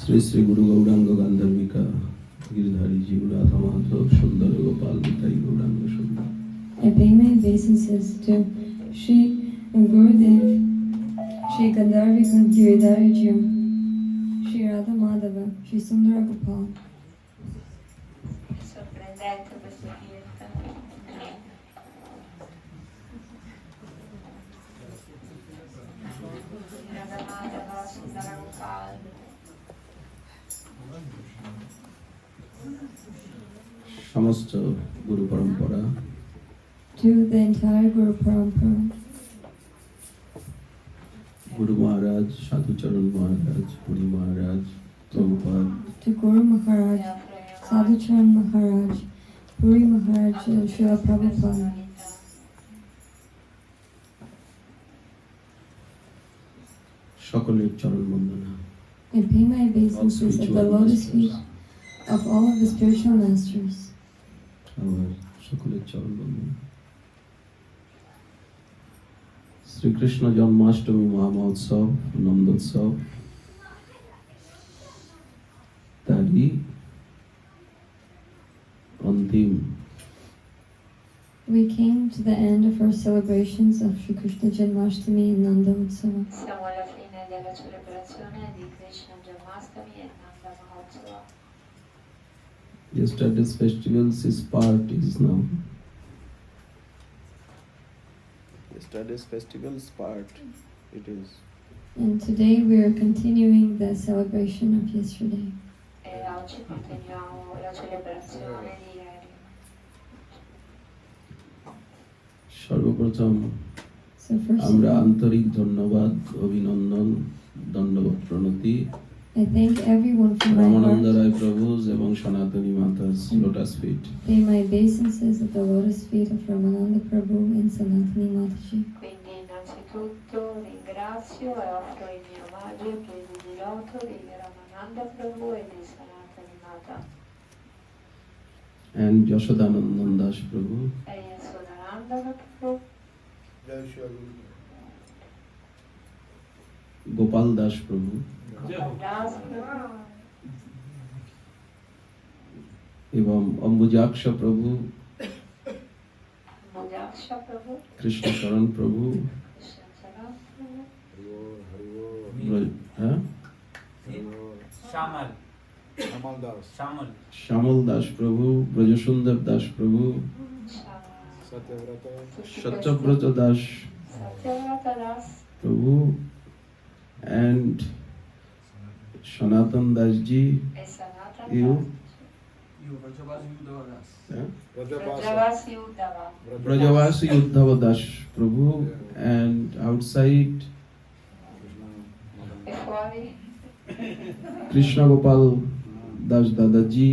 श्री श्री गुरु गौरांग गांधर्विका गिरधारी जी राधा माधव सुंदर गोपाल निताई गौरांग सुंदर. I pay my obeisances to Sri Gurudev, Sri Gandharvika Giridhari Ji, Sri Radha Madhava, Sri Sundara Gopal. Sorprendente questo kirtan. Radha Madhava, Sundara Gopal. समस्त गुरु परंपरा To the entire Guru Parampara, Guru Maharaj साधु चरण महाराज मुनि महाराज Prabhupada to Guru Maharaj, Sadhu Charan Maharaj, Puri Maharaj, and Srila Prabhupada. সকলের চরণ বন্দনা. I pay my obeisances at the lotus feet of all of the spiritual masters. আবার সকলের চরণ বন্দনা. শ্রীকৃষ্ণ জন্মাষ্টমী মহামহোৎসব নন্দোৎসব তারই অন্তিম We came to the end of our celebrations of Sri Krishna Janmashtami and Nanda Utsava. Siamo alla fine della celebrazione di Krishna Janmashtami e Nanda Mahotsava. Yesterday's festivals is part is now. Yesterday's festivals part it is. And today we are continuing the celebration of yesterday. E oggi continuiamo la celebrazione di ieri. সর্বপ্রথম So first আমরা of all, আন্তরিক ধন্যবাদ অভিনন্দন দণ্ডবত প্রণতি I thank everyone from my Ramananda heart. রায় প্রভু এবং সনাতনী মাতা's lotus feet. Pay my obeisances at the lotus feet of Ramananda Prabhu and Sanatani Mataji. Quindi innanzitutto ringrazio e offro i miei omaggi ai piedi di loto di Ramananda Prabhu e di Sanatani Mata and Yashodanandan Das প্রভু e Yasodananda Prabhu, Gopal Das প্রভু Das Prabhu, এবং অম্বুজাক্ষ প্রভু Mojaksha Prabhu, Krishnacharan প্রভু Krishna Charan Prabhu, হ্যাঁ Shamal. Shamal. Shyamal Das প্রভু ব্রজসুন্দর দাস প্রভু Satyabrata Das Satyavrata Das, প্রভু and সনাতন Dasji e Sanatana You? Das. হ্যাঁ? Brajavasi Uddhava, ব্রজবাসী উদ্ধব দাস প্রভু and outside e fuori Krishna Gopal Das দাদাজি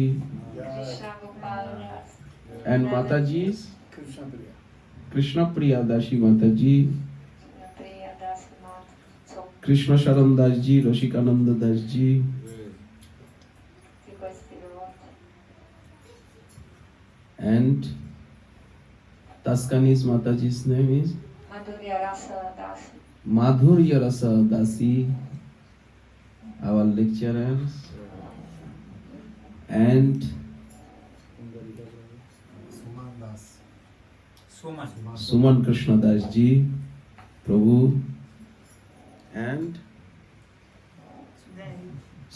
Krishna Gopal Das, and Mataji's Krishna Priya Dashi Mataji, Priya Das Mat, so Krishna Sharan Dasji, Rasikananda Dasji, di questi devoti. and Taskani's Mataji's name is Madhurya Rasa Das, Madhurya Rasa Dasi, our lecturers, and Suman. Suman Krishna Dasji, Prabhu, and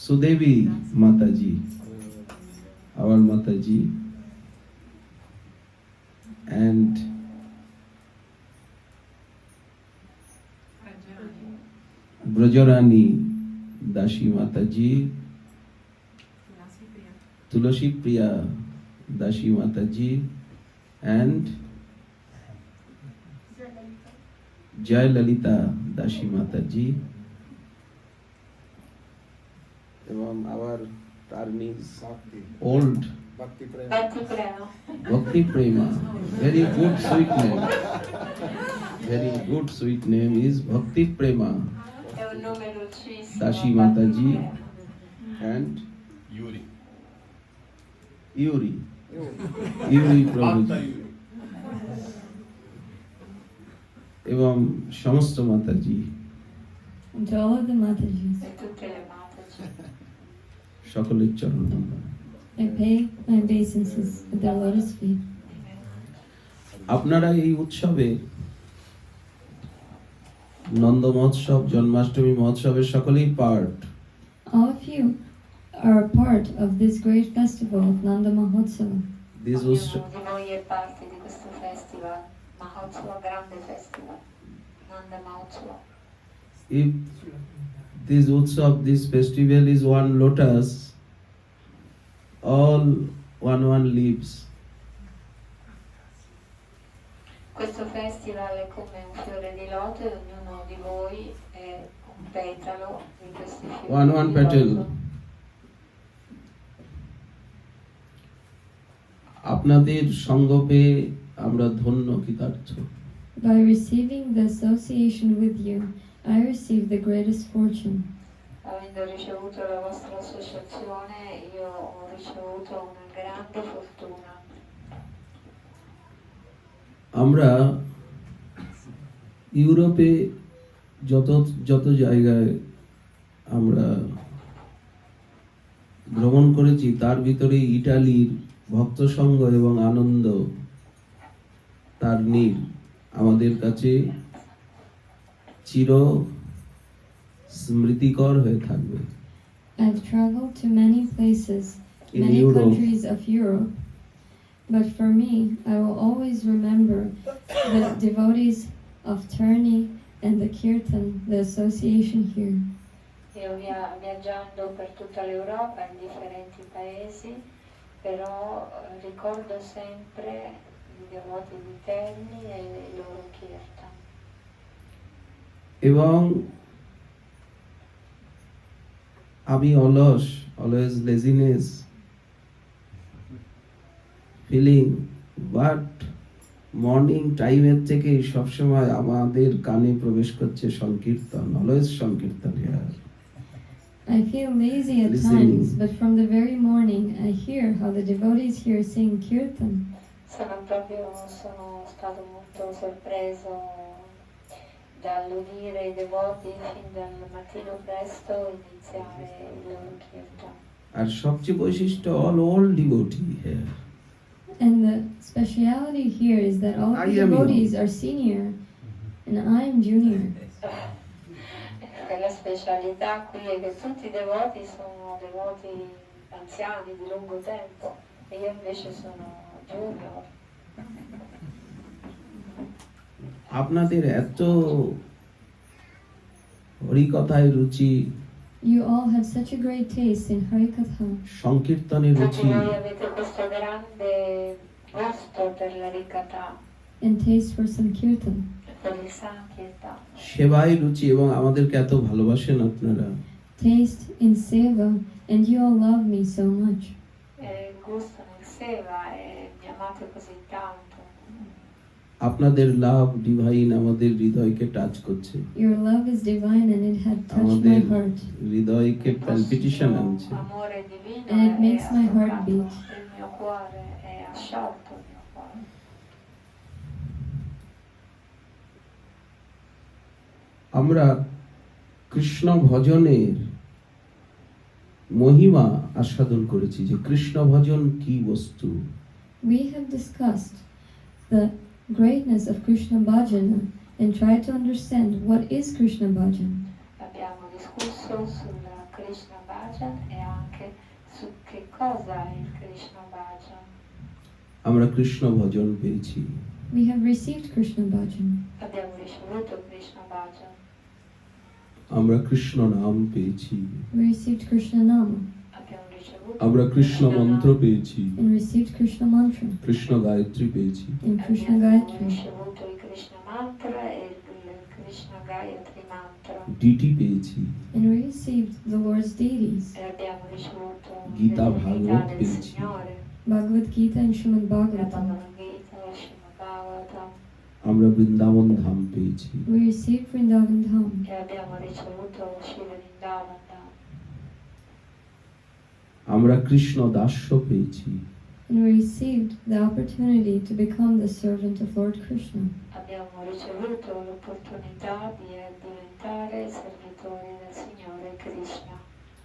Sudevi Mataji, our Mataji, and Brajarani Dashi Mataji, Tulasi Priya Dashi Mataji, and Jai Lalita Dashi Mataji, এবং our Tarni's old Bhakti Prema, Bhakti Prema, very good sweet name. Very good sweet name is Bhakti Prema è un nome dolcissimo. Dashi Bhakti Mataji Prema. and Yuri Prabhuji এবং সমস্ত মাতাজি And to all of the Matajis. E tutte le Mataji. সকলের চরণ বন্দনা। I pay my obeisances at their lotus feet. আপনারা এই উৎসবে নন্দ মহোৎসব, জন্মাষ্টমী মহোৎসবের সকলেই part. All of you are a part of this great festival of Nanda Mahotsava. This Ognuno utsav, di voi è parte di questo festival, Mahotsava, grande festival, Nanda Mahotsava. if this utsav, this festival is one lotus, all one leaves. Questo festival è come un fiore di loto e ognuno di voi è un petalo di questi fiori One di petal. loto. আপনাদের সঙ্গ পেয়ে আমরা ধন্য কৃতার্থ। By receiving the association with you, I receive the greatest fortune. Avendo ricevuto la vostra associazione, io ho ricevuto una grande fortuna. আমরা ইউরোপে যত যত জায়গায় আমরা ভ্রমণ করেছি, তার ভিতরে ইটালির ভক্ত সঙ্গ এবং আনন্দ, তার নীড় আমাদের কাছে চির স্মৃতিকর হয়ে থাকবে। I've traveled to many places, In many Europe. countries of Europe, but for me, I will always remember the devotees of Terni and the Kirtan, the association here. Io viaggiando per tutta l'Europa in differenti paesi, però ricordo sempre i devoti di Terni e i loro kirtan. এবং আমি অলস, always laziness feeling, but morning টাইমের থেকে সবসময় আমাদের কানে প্রবেশ করছে সংকীর্তন, অলওয়েজ সংকীর্তন here. I feel lazy at Listening. times, but from the very morning, I hear how the devotees here sing Kirtan. Sono stato molto sorpreso dall'udire i devoti fin dal mattino presto iniziare il loro kirtan. আর সবচেয়ে বৈশিষ্ট্য all old devotee here. And the speciality here is that all I the am devotees are senior, and I'm junior. E la specialità qui è che tutti i devoti sono devoti anziani di lungo tempo e io invece sono junior. আপনাদের এত হরিকথায় রুচি, You all have such a great taste in Harikatha, সংকীর্তনের Tutti রুচি, voi avete questo grande gusto per la ricatà, and taste for Sankirtan, per il sankirtan, সেবায় রুচি, এবং আমাদেরকে এত ভালোবাসেন আপনারা। taste in Seva, and you all love me so much. e il gusto nel seva e mi amate così tanto. আপনাদের লাভ divine আমাদের হৃদয়কে টাচ করছে, Your love is divine, and it had touched আমাদের my heart. হৃদয়কে palpitation আনছে। Amore divino And it è makes my heart toccato beat. il mio cuore, è asciolto il mio cuore. আমরা কৃষ্ণ ভজনের মহিমা আস্বাদন করেছি, যে কৃষ্ণ ভজন কি বস্তু। We have discussed the greatness of Krishna Bhajana and tried to understand what is Krishna Bhajan. Abbiamo discusso sulla Krishna Bhajan e anche su che cosa è il Krishna Bhajan. আমরা কৃষ্ণ ভজন পেয়েছি, We have received Krishna Bhajan. Abbiamo ricevuto Krishna Bhajan. আমরা কৃষ্ণ নাম পেয়েছি, We received Krishna Nama Abbiamo ricevuto আমরা কৃষ্ণ মন্ত্র Nama. পেয়েছি, and received Krishna Mantra Krishna Gayatri পেয়েছি। and Krishna Abbiamo Gayatri. ricevuto il Krishna Mantra e il Krishna Gayatri Mantra. Deity পেয়েছি, And we received the Lord's deities, E abbiamo ricevuto Gita le divinità Bhagavad del Gita. Signore, Bhagavad Gita and Srimad la Bhagavatam. Bhagavad Gita, la Srimad Bhagavatam. আমরা বৃন্দাবন ধাম পেয়েছি, We received Vrindavan Dham E abbiamo ricevuto Shri Vrindavan Dham. আমরা কৃষ্ণ দাস্য পেয়েছি, and we received the opportunity to become the servant of Lord Krishna. Abbiamo ricevuto l'opportunità di diventare servitori del Signore Krishna.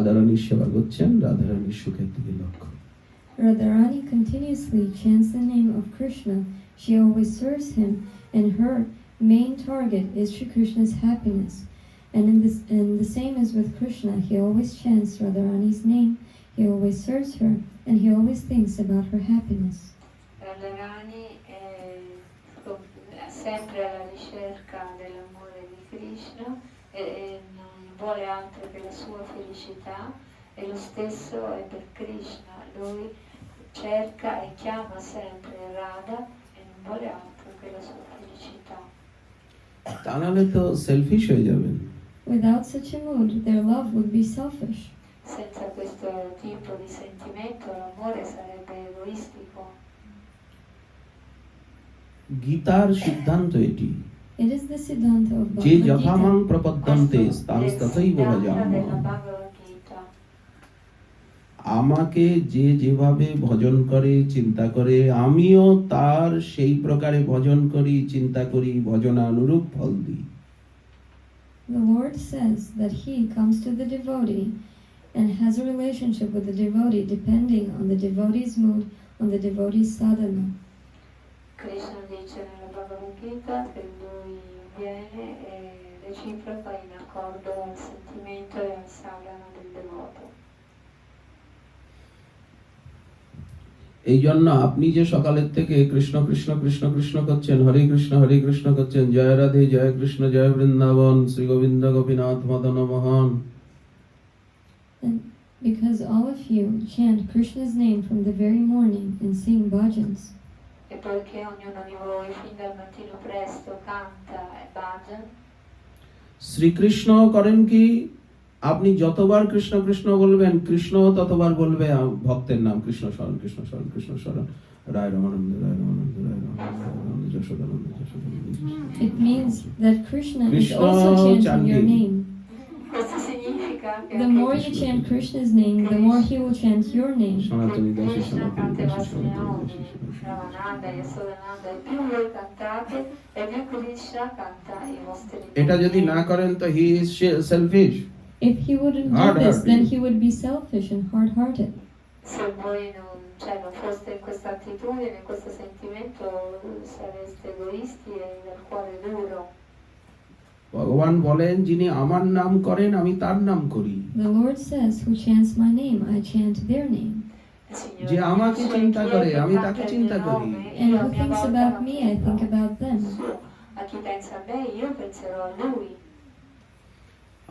রাধারানীর সেবা করছেন, রাধারানীর সুখের দিকে লক্ষ্য। Radharani continuously chants the name of Krishna. She always serves him, and her main target is Shri Krishna's happiness. And the same as with Krishna, he always chants Radharani's name, he always serves her, and he always thinks about her happiness. Radharani è sempre alla ricerca dell'amore di Krishna e non vuole altro che la sua felicità, e lo stesso è per Krishna. Lui cerca e chiama sempre Radha e non vuole altro che la sua felicità. তা নাহলে তো shellfish হয়ে যাবেন। Without such a mood, their love would be selfish. Senza questo tipo di sentimento l'amore sarebbe egoistico. গীতার সিদ্ধান্ত এটি, It is the Siddhanta of যে Bhagavad যথামাং Gita. প্রপদ্যন্তে Questo তাং è il তথৈব Siddhanta ভজাম্যহম। della Bhagavad Gita. আমাকে যে যেভাবে ভজন করে, চিন্তা করে, আমিও তার সেই প্রকারে ভজন করি, চিন্তা করি, ভজনানুরূপ ফল দিই। The Lord says that he comes to the devotee and has a relationship with the devotee depending on the devotee's mood, on the devotee's sadhana. Krishna dice nella Bhagavad Gita che lui viene reciproco in accordo al sentimento e al sadhana del devoto. এই জন্য আপনি যে সকালের থেকে কৃষ্ণ কৃষ্ণ কৃষ্ণ কৃষ্ণ করছেন, হরে কৃষ্ণ করছেন, জয় রাধে জয় কৃষ্ণ জয় Vrindavan, Shri Govinda Gopinath Madan Mohan, And because all of you chant Krishna's name from the very morning and sing bhajans, E poiché ognuno di voi fin dal mattino presto canta e bhajan, Shrikrishna করেন কি, আপনি যতবার কৃষ্ণ কৃষ্ণ বলবেন, কৃষ্ণ ততবার বলবে ভক্তের নাম, কৃষ্ণ শরণ কৃষ্ণ শরণ কৃষ্ণ শরণ, রায় রমানন্দ রায় রমানন্দ রায় Ramananda Yashodanand Yashodanand. it means that Krishna is Krishna also chanting your chanting. name. questo significa che The more you chant Krishna's name, the more he will chant your name. সনাতনী দাসী Krishna সনাতনী canta i দাসী vostri সনাতনী nomi, দাসী সনাতনী। Ramananda e Sodananda, e più voi cantate e più Krishna canta i vostri এটা যদি না karen তো he is shellfish. If he wouldn't do Hard-hearted. this, then he would be selfish and hard-hearted. Se voi non foste in questa attitudine, in questo sentimento, sareste egoisti e dal cuore duro. ভগবান বলেন, যিনি আমার নাম করেন আমি তার নাম করি। The Lord says, who chants my name, I chant their name. Il Signore যে আমাকে dice, চিন্তা chi করে, è che আমি canta তাকে il চিন্তা mio করি। nome, And io who a mia thinks volta about lo me, I think about them. suo. A chi pensa a me, io penserò a lui.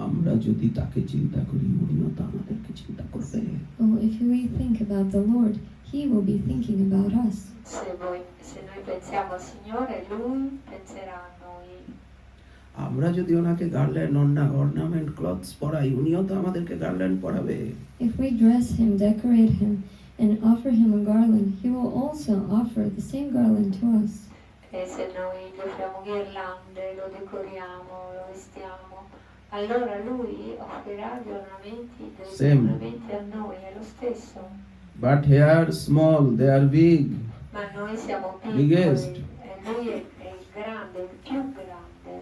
আমরা যদি তাকে চিন্তা করি, উনিও তো আমাদেরকে চিন্তা করবে। Oh, if we think about the Lord, he will be thinking about us. Se noi pensiamo al Signore, lui penserà a noi. আমরা যদি ওনাকে গার্ল্যান্ড অর্নামেন্ট ক্লথস পরাই, উনিও তো আমাদেরকে garland পরাবে। If we dress him, decorate him, and offer him a garland, he will also offer the same garland to us. E se noi gli offriamo ghirlande, lo decoriamo, lo vestiamo, allora lui offrirà gli ornamenti, degli Same. ornamenti a noi, è lo stesso. But here small, they are big. Ma noi siamo Biggest. piccoli e lui è il grande, il più grande.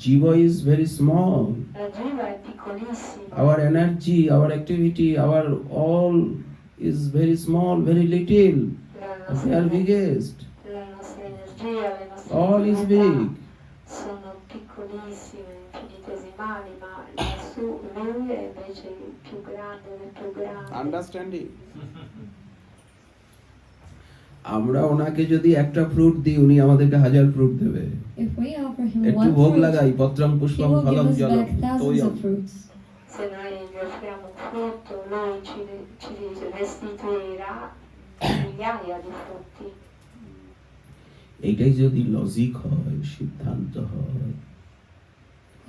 Jiva is very small. La Jiva è piccolissima. Our energy, our activity, our all is very small, very little. La They are biggest. nostra energia, le nostre All is attività big. sono piccolissime, infinitesimali, ma lassù lui è invece il più grande del più grande. Understanding? আমরা ওনাকে যদি একটা fruit দিই, উনি আমাদেরকে হাজার fruit দেবে। If we offer him একটু one ভোগ fruit, লাগাই, পত্রং he পুষ্পং will give ফলং us জলম back thousands তোয়ম। of fruits. Se noi gli offriamo un frutto, lui ci restituirà migliaia di frutti. এইটাই যদি লজিক হয়, সিদ্ধান্ত হয়,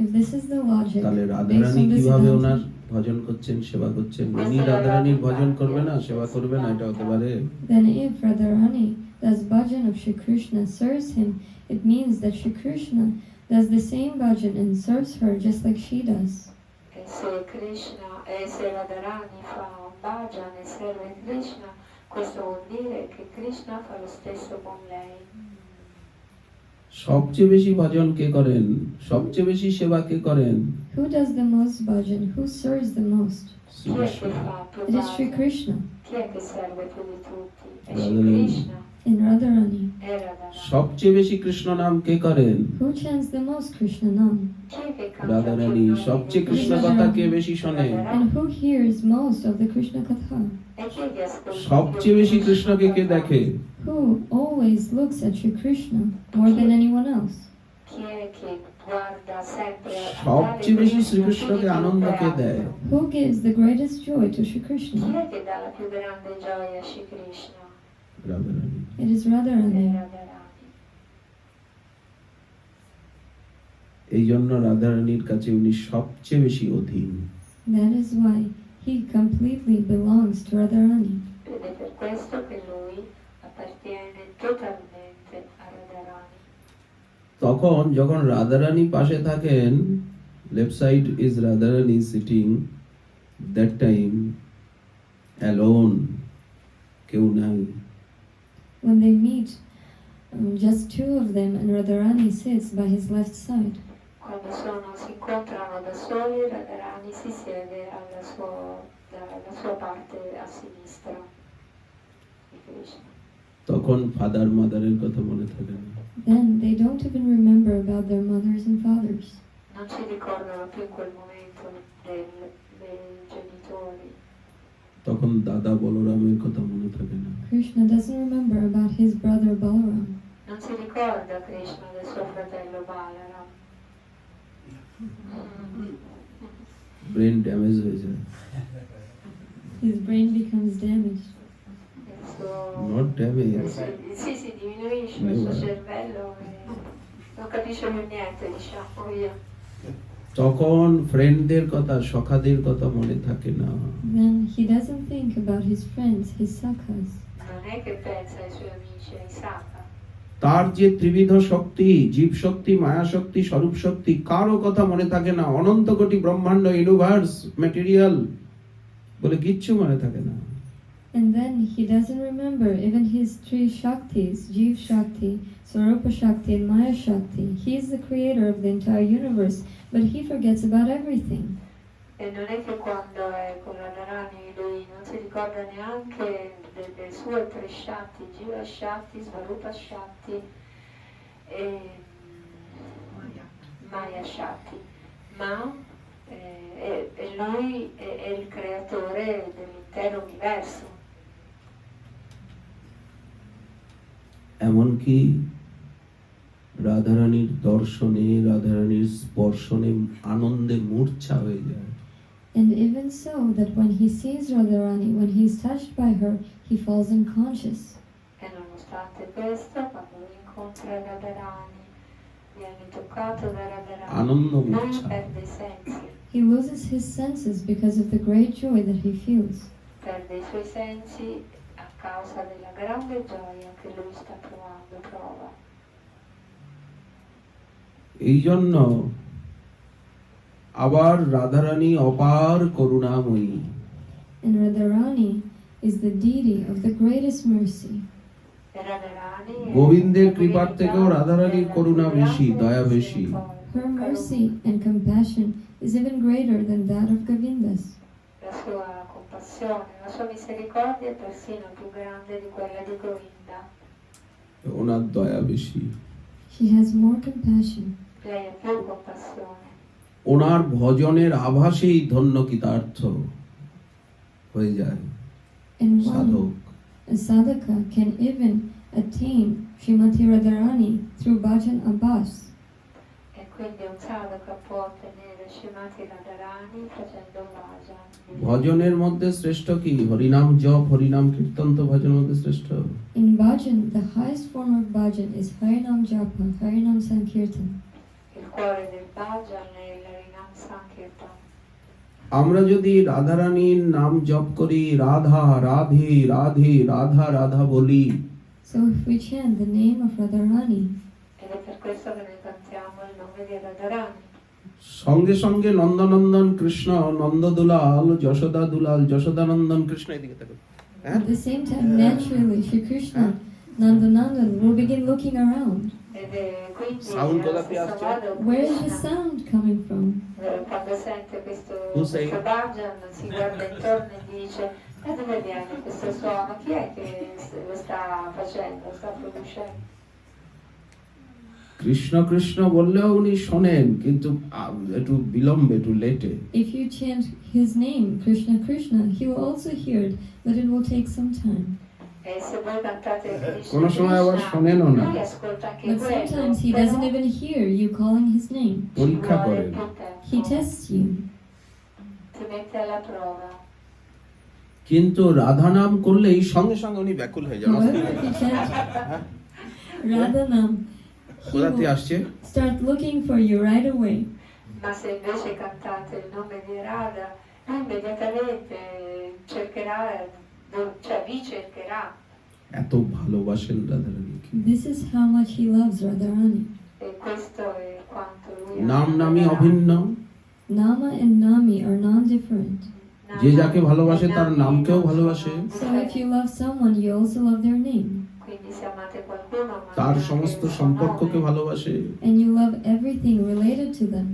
If this is the logic, তাহলে based Radharani on the কিভাবে ওনার Siddhanta, ভজন করছেন, সেবা করছেন, উনি রাধারানীর ভজন করবে না, সেবা করবে না, এটা হতে পারে? then if Radharani does bhajan of Shri Krishna, serves him, it means that Shri Krishna does the same bhajan and serves her just like she does. Se Radharani fa un bhajan e serve Krishna, questo vuol dire che Krishna fa lo stesso con lei. সবচেয়ে বেশি ভজন কে করেন, সবচেয়ে বেশি সেবা কে করেন? Who does the most bhajan? Who serves the most? Chi è che fa più It is Sri bhajan? Krishna Chi è che serve più di tutti? È Radharani. Shri Krishna and Radharani. e Radharani. সবচেয়ে বেশি কৃষ্ণ নাম কে করেন? Who chants the most Krishna Nam? Chi è che canta Radharani. più nomi সবচেয়ে di Krishna Krishna? কথা কে বেশি শোনে? And who hears most of the Krishna Katha? E chi che ascolta সবচেয়ে più বেশি Krishna কৃষ্ণকে কে Katha? দেখে? Who always looks at Sri Krishna more than anyone else? Chi è che guarda sempre a সবচেয়ে বেশি শ্রীকৃষ্ণকে আনন্দ কে দেয়? Who gives the greatest joy to Sri Chi Krishna? è che dà la più grande gioia a Shri Krishna? Radharani. It is E Radharani. Radharani. এই জন্য রাধারানীর কাছে উনি সবচেয়ে বেশি অধীন। That is why he completely belongs to Radharani. Ed è per questo che lui appartiene totalmente a Radharani. তখন যখন রাধারানী পাশে থাকেন, left side is Radharani sitting, that time alone, কেউ নাই। When they meet, just two of them, and Radharani sits by his left side. Quando si incontrano da soli, Radharani si siede dalla sua parte a sinistra di Krishna. তখন father মাদারের কথা মনে থাকে না। Then they don't even remember about their mothers and fathers. Non si ricordano più in quel momento dei genitori. তখন দাদা বলরামের কথা মনে থাকে না। Krishna doesn't remember about his brother Balaram. Non si ricorda Krishna del suo fratello Balaram. Brain damage হয়ে যায়। His brain becomes damaged. Il suo... not damage, si diminuisce il suo cervello e non capisce più niente, diciamo via. তখন ফ্রেন্ডদের কথা, সখাদের কথা মনে থাকে না। Then he doesn't think about his friends, his sakhas. Non è che pensa ai suoi amici, ai Saka. তার যে ত্রিবিধ শক্তি, জীব শক্তি, মায়া শক্তি, স্বরূপ শক্তি, কারো কথা মনে থাকে না। অনন্ত কোটি ব্রহ্মাণ্ড, ইউনিভার্স, ম্যাটেরিয়াল বলে কিচ্ছু মনে থাকে না। And then he doesn't remember even his three Shaktis, Jeev Shakti, Swarupa Shakti and Maya Shakti. He is the creator of the entire universe, but he forgets about everything. E non è che quando è con Radharani lui non si ricorda neanche delle sue tre Shakti, Jiva Shakti, Svarupa Shakti e Maya Shakti, ma lui è il creatore dell'intero universo. এমনকি রাধারানীর দর্শনে, রাধারানীর স্পর্শনে আনন্দে মূর্ছা হয়ে যায়। And even so, that when he sees Radharani, when he is touched by her, he falls unconscious. E nonostante questo, quando lui incontra Radharani, viene toccato da Radharani, Ananda lui মূর্ছা। perde i sensi. He loses his senses because of the great joy that he feels. Perde i suoi sensi a causa della grande gioia che lui sta provando, prova. এই জন্য আবার রাধারানী অপার করুণাময়ী। And Radharani is the deity of the greatest mercy. E Radharani è গোবিন্দের la কৃপার divinità থেকেও রাধারানীর della করুণা più বেশি, grande দয়া বেশি। misericordia. Her mercy and compassion is even greater than that of Govinda's. La sua compassione, la sua misericordia è persino più grande di quella di Govinda. ওনার দয়া বেশি। She has more compassion. Lei ha più compassione. ওনার ভজনের আভাসেই ধন্য কৃতার্থ হয়ে যায় And সাধক। a sadhaka can even attain Srimati Radharani through bhajan abbas. E quindi un sadhaka può ottenere Srimati Radharani facendo bhajan. ভজনের মধ্যে শ্রেষ্ঠ কি? হরিনাম জপ, হরিনাম কীর্তন তো ভজনের মধ্যে শ্রেষ্ঠ। In bhajan, the highest form of bhajan is Harinam Japa, Harinam Sankirtan. Il cuore del bhajan è il Harinam Sankirtan. আমরা যদি রাধারানীর নাম জপ করি, রাধা রাধে রাধে রাধা রাধা বলি, So if we chant the name of Radharani, Ed è per questo che noi cantiamo il nome di Radharani. সঙ্গে সঙ্গে নন্দনন্দন কৃষ্ণ, নন্দদুলাল, যশোদা দুলাল, যশোদানন্দন কৃষ্ণ, এদিকে থাকো। হ্যাঁ? at the same time, naturally, Shri Krishna Nandanandan will begin looking around. Ed è quindi Sound allo cosa stesso piace? modo Where is the Krishna, sound coming from? quando sente questo sei? bhajan, si guarda intorno e dice: da dove viene questo suono? Chi è che lo sta facendo, lo sta producendo? Krishna Krishna বললেও উনি শোনেন, কিন্তু একটু বিলম্বে, একটু লেটে। If you chant his name, Krishna Krishna, he will also hear it, but it will take some time. E se voi cantate Krishna কোনো সময় আবার Krishna, শোনেনও না, lui ascolta anche But quello, sometimes he però doesn't even hear you calling his name. ci পরীক্ষা vuole করেন। più He tempo, tests you. ti mette alla prova. কিন্তু রাধা নাম করলেই সঙ্গে সঙ্গে উনি ব্যাকুল হয়ে যান। However, if you chant Radha Nam, he কোথাতে will আসছে? start looking for you right away. Ma se invece cantate il nome di Radha, lui immediatamente cercherà, cioè vi cercherà. এত ভালোবাসেন রাধারানীকে। This is how much he loves Radharani. E questo è quanto lui নাম ama নামই Radharani. অভিন্ন, Nama and Nami are non-different. যে যাকে ভালোবাসে তার নামকেও ভালোবাসে, So if you love someone, you also love their name. Quindi se amate qualcuno, amate তার anche সমস্ত il suo সম্পর্ককে nome, ভালোবাসে। And you love everything related to them.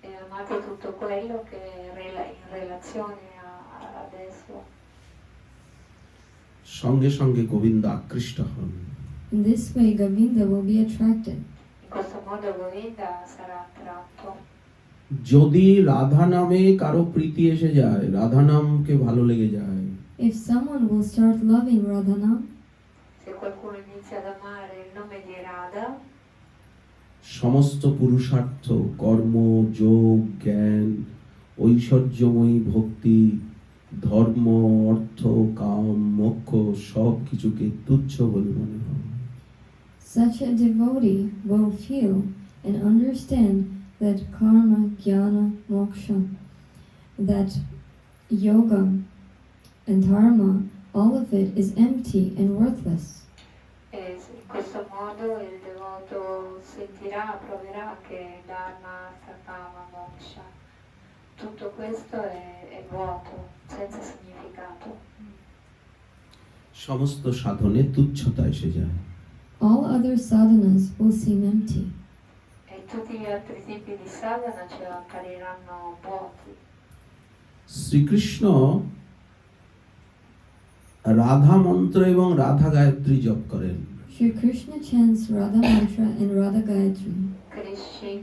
e amate tutto quello che è in relazione ad esso. সঙ্গে সঙ্গে গোবিন্দ আকৃষ্ট হন। In this way, Govinda will be attracted. In questo modo Govinda sarà attratto. যদি রাধা নামে কারো প্রীতি এসে যায়, রাধা নামকে ভালো লেগে যায়, If someone will start loving Radhanam, Se qualcuno inizia ad amare il nome di Radha, সমস্ত পুরুষার্থ, কর্ম, যোগ, জ্ঞান, ঐশ্বর্যময়ী ভক্তি, ধর্ম, অর্থ, কাম, মোক্ষ সব কিছুকে তুচ্ছ বলে মনে হয়। such a devotee will feel and understand that karma, jnana, moksha, that yoga and dharma, all of it is empty and worthless. e in questo modo il devoto sentirà, proverà che Dharma, Artha, Kama, Moksha, tutto questo è vuoto, senza significato. সমস্ত সাধনে তুচ্ছতা এসে যায়। All other sadhanas will seem empty. E tutti gli altri tipi di sadhana ci appariranno vuoti. Shrikrishna Radha মন্ত্র এবং রাধা গায়ত্রী জপ করেন। Shri Krishna chants Radha Mantra and Radha Gayatri.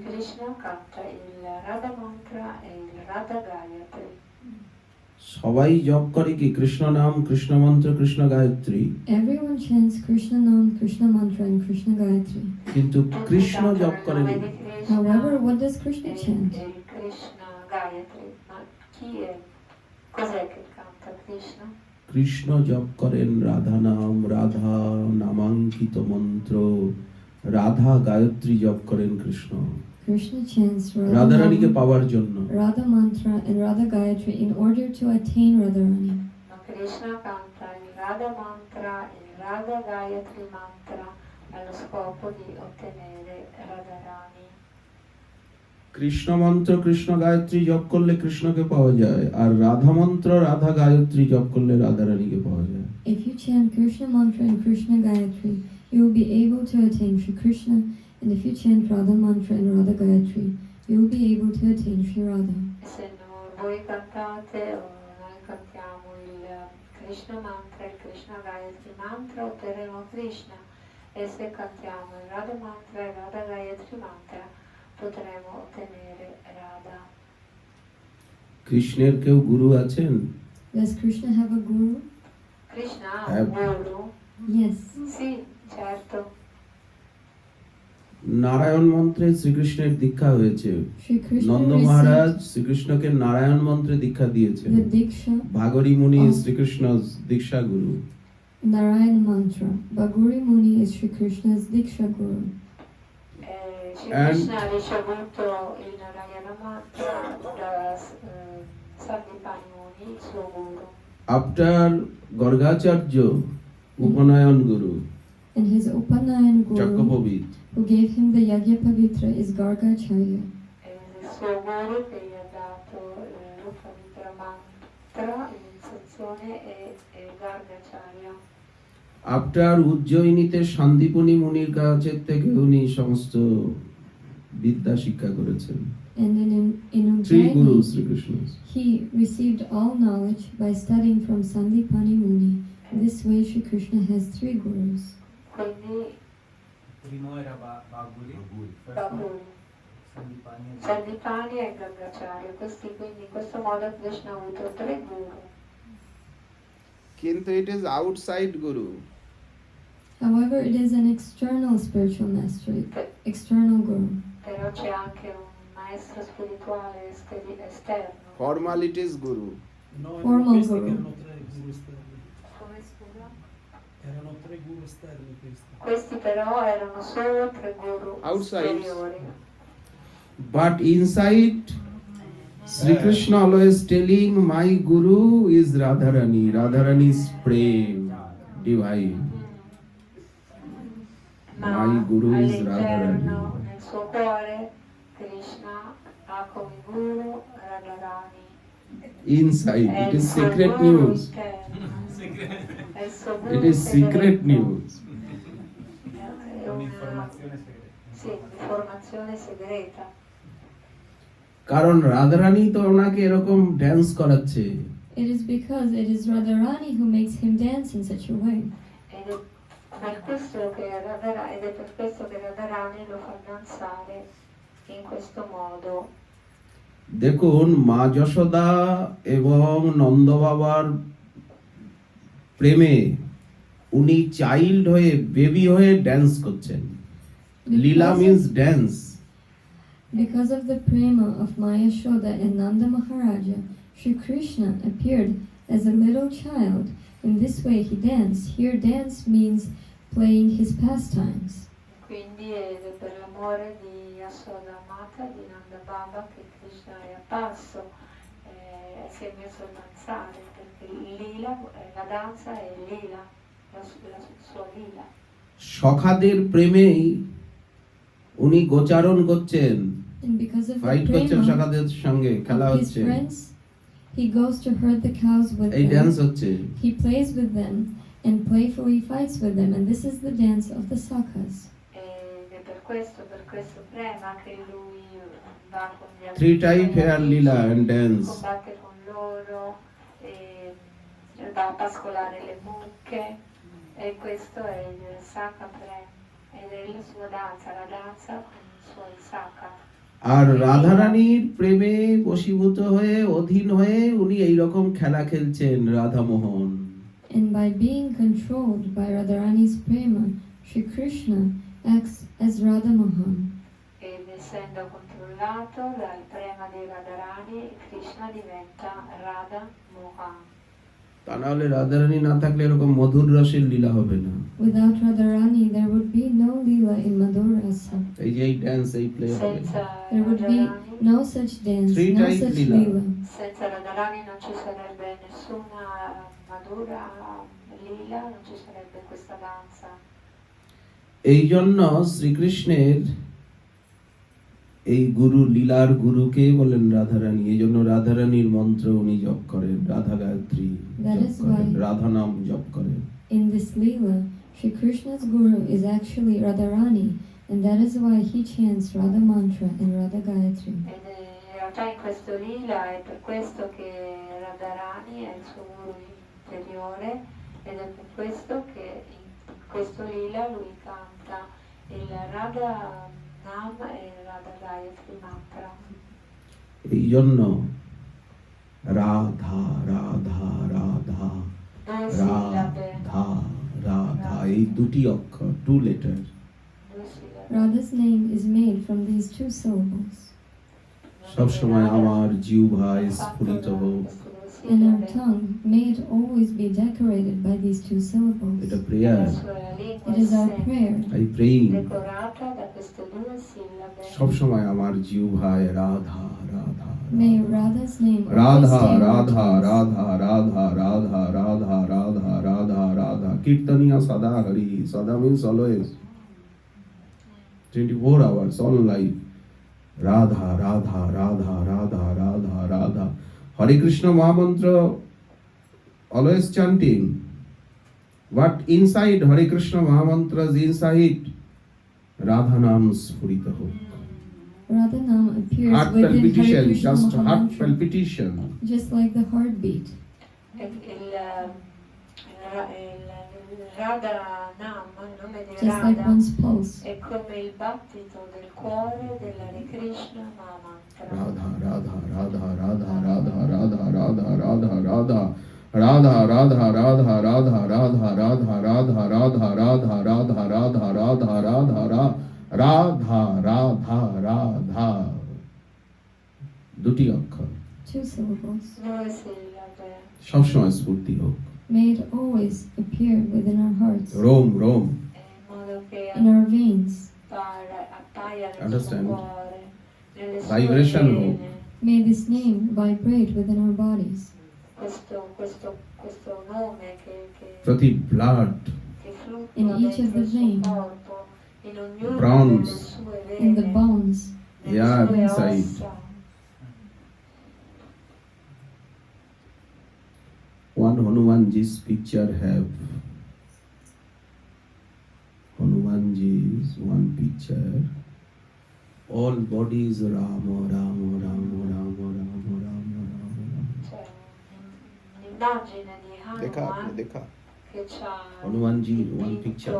Krishna canta il Radha Mantra e il Radha Gayatri. সবাই জপ করে কি কৃষ্ণ নাম, কৃষ্ণ মন্ত্র, Krishna Gayatri, Everyone chants Krishna Nam, Krishna Mantra and Krishna Gayatri. কিন্তু Tutti কৃষ্ণ cantano জপ il করেন। nome di Krishna However, what does Krishna e chant? il Krishna Gayatri. Ma chi è? Cos'è che canta Krishna? Krishna জপ করেন রাধা নাম, রাধা নামাঙ্কিত মন্ত্র, রাধা গায়ত্রী জপ করেন কৃষ্ণ Krishna chants রাধারানীকে Radha পাওয়ার জন্য। Radha Mantra and Radha Gayatri in order to attain Radharani. Ma Krishna canta il Radha Mantra e il Radha Gayatri Mantra allo scopo di ottenere Radharani. Krishna মন্ত্র, কৃষ্ণ গায়ত্রী জপ করলে কৃষ্ণকে পাওয়া যায়, আর রাধা মন্ত্র, রাধা গায়ত্রী জপ করলে রাধারানীকে পাওয়া যায়। If you chant Krishna Mantra and Krishna Gayatri, you will be able to attain Shri Krishna, and if you chant Radha Mantra and Radha Gayatri, you will be able to attain Shri Radha. E se voi cantate o noi cantiamo il Krishna Mantra e il Krishna Gayatri Mantra, otterremo Krishna. E se cantiamo il Radha Mantra e il Radha Gayatri Mantra, potremo ottenere Radha. কৃষ্ণের কেউ গুরু আছেন? Does Krishna have a guru? Krishna ha un guru? Yes. Sì, certo. Narayan মন্ত্রে শ্রীকৃষ্ণের দীক্ষা হয়েছে। Shri Krishna Nanda মহারাজ received শ্রীকৃষ্ণকে নারায়ণ মন্ত্রে দীক্ষা দিয়েছেন। the Diksha ভাগরী মুনি Oh. শ্রীকৃষ্ণ দীক্ষা গুরু। Narayana Mantra. Bhaguri Muni is Shri Krishna's Diksha Guru. Shri And- Krishna ha ricevuto il Narayana Mantra da Sandipani Muni, il suo guru. After Gargacharya উপনয়ন গুরু And his Upanayan Guru, চক্রপবিত, who gave him the Yagya Pavitra, is Gargacharya. E il suo guru che gli ha dato l'Upavitra Mantra, l'iniziazione è Gargacharya. After উজ্জয়িনীতে শান্তিপুনি মুনির কাছের থেকে উনি সমস্ত বিদ্যা শিক্ষা করেছেন। And then in Three Ujjaini, gurus, Sri Krishna. he received all knowledge by studying from Sandipani Muni. This way, Shri Krishna has 3 gurus. Quindi Primo era Baguli. Baburi, Sandipani e Gangacharya. Quindi in questo modo Krishna ha avuto 3 guru. কিন্তু it is outside guru. However, it is an external spiritual master, external guru. Però c'è anche un maestro spirituale esterno. Formalities guru. No, Formal questi guru. che erano 3 guru esterni. Come scusa? Erano 3 guru esterni questi. Questi però erano solo 3 guru Outside. superiori. But inside, Sri Krishna always telling, my guru is Radharani. Radharani's prem, divine. Ma My guru is all'interno, Radharani. nel suo cuore, Krishna ha come guru Radharani. Inside, È it il is suo secret guru news. interno. È il suo guru It is secret segreto. news. È Un'informazione segreta. sì, un'informazione segreta. কারণ রাধারানী তো ওনাকে এরকম dance করাচ্ছে। It is because it is Radharani who makes him dance in such a way. Ed è per questo che Radharani lo fa danzare in questo modo. দেখুন মা যশোদা এবং নন্দ বাবার প্রেমে উনি চাইল্ড হয়ে বেবি হয়ে ড্যান্স করছেন। Leela means dance. Because of the prema of Maya Shoda and Nanda Maharaja, Shri Krishna appeared as a little child. In this way he danced. Here dance means playing his pastimes. Quindi è per l'amore di Yashoda Mata, di Nanda Baba, che Krishna è apparso e si è messo a danzare, perché il lila, la danza è il lila, la sua lila. সখাদের প্রেমেই উনি গোচারণ করছেন, And because of the fight করছেন prema সখাদের সঙ্গে, খেলা of his হচ্ছে, friends, he goes to herd the cows with এই dance them. হচ্ছে। He plays with them and playfully fights with them. And this is the dance of the Sakhas. Ed è per questo prema che lui va con gli altri. Three type hair lila and dance. Combatte con loro, va a pascolare le mucche, e questo è il Sakha Prem, ed è la sua danza, la danza con i suoi Sakha. আর রাধারানীর প্রেমে বশীভূত হয়ে অধীন হয়ে উনি এইরকম খেলা খেলছেন Radhamohan. And by being controlled by Radharani's prema, Shri Krishna acts as Radha Mohan. Ed essendo controllato dal prema di Radharani, Krishna diventa Radha Mohan. তা না হলে রাধারানী না থাকলে এরকম মধুর রসের লীলা হবে না। Without Radharani, there would be no Leela in Madhur Rasa. এই যে এই ড্যান্স এই প্লে হবে। Senza There would be Radharani, no such dance, Three no type such Leela. Leela. senza Radharani non ci sarebbe nessuna Madhura Lila, non ci sarebbe questa danza. এই জন্য শ্রীকৃষ্ণের এই গুরু লীলার গুরুকে বলেন রাধারানী। এই জন্য রাধারানীর মন্ত্র উনি জপ করেন, রাধা গায়ত্রী That জপ is করেন, why- রাধা নাম জপ করেন। In this Leela, Shri Krishna's guru is actually Radharani, and that is why he chants Radha Mantra and Radha Gayatri. Ed in realtà in questo lila è per questo che Radharani è il suo guru interiore, ed è per questo che in questo lila lui canta il Radha Nam e il Radha Gayatri mantra. এই জন্য Radha Radha Radha Due sillabe, Radha Radha এই দুটি অক্ষর, 2 letters। due sillabe. Radha's name is made from these 2 syllables, সব সময় আমার জিহ্বায় স্ফুরিত হোক। and our tongue may it always be decorated by these 2 syllables. এটা prayer. La sua lingua It è is our sempre prayer. I praying decorata da queste 2 sillabe. সব সময় আমার জিহ্বায় Radha Radha May Radha's name always Radha stay on our Radha tongues. Radha Radha Radha Radha Radha Radha Radha কীর্তনিয়া সদা হরি। সদা means always, 24 hours all life। Radha Radha Radha Radha Radha Radha. হরে কৃষ্ণ মহামন্ত্র always chanting, But inside Hare Krishna Mahamantra's inside, Radha Nam Sphurita ho. Radha Nam appears Heart within Hare palpitation, Krishna just heart Mahamantra, palpitation. just like the heartbeat. Il Radha Nam, il nome di Just like Radha, one's pulse. è come il battito del cuore dell'Hare Krishna Mahamantra. Radha, Radha, Radha, Radha, Radha, Radha, Radha, Radha, Radha. Radha, Radha, Radha, Radha, Radha, Radha, Radha, Radha, Radha, Radha, Radha, Radha, Radha, Radha, Radha, Radha. দুটি অক্ষর 2 syllables. Due sillabe. সবসময় স্ফূর্তি হোক। May it always appear within our hearts, রোম রোম In modo che in our veins. appaia nel Understand? suo cuore, nelle sue Vibration vene. May this name vibrate within our bodies. Questo nome che প্রতি blood fluttua In each of dentro the il suo vein. corpo, in ognuno Bronze. delle sue In the vene, bones. nelle Yeah, sue inside. ossa. one Hanumanji's picture have Hanumanji's one picture all bodies Rama Rama Rama Rama Rama Rama Rama. C'è un'immagine di Hanuman देखा che c'ha Hanumanji, dipinto, one picture.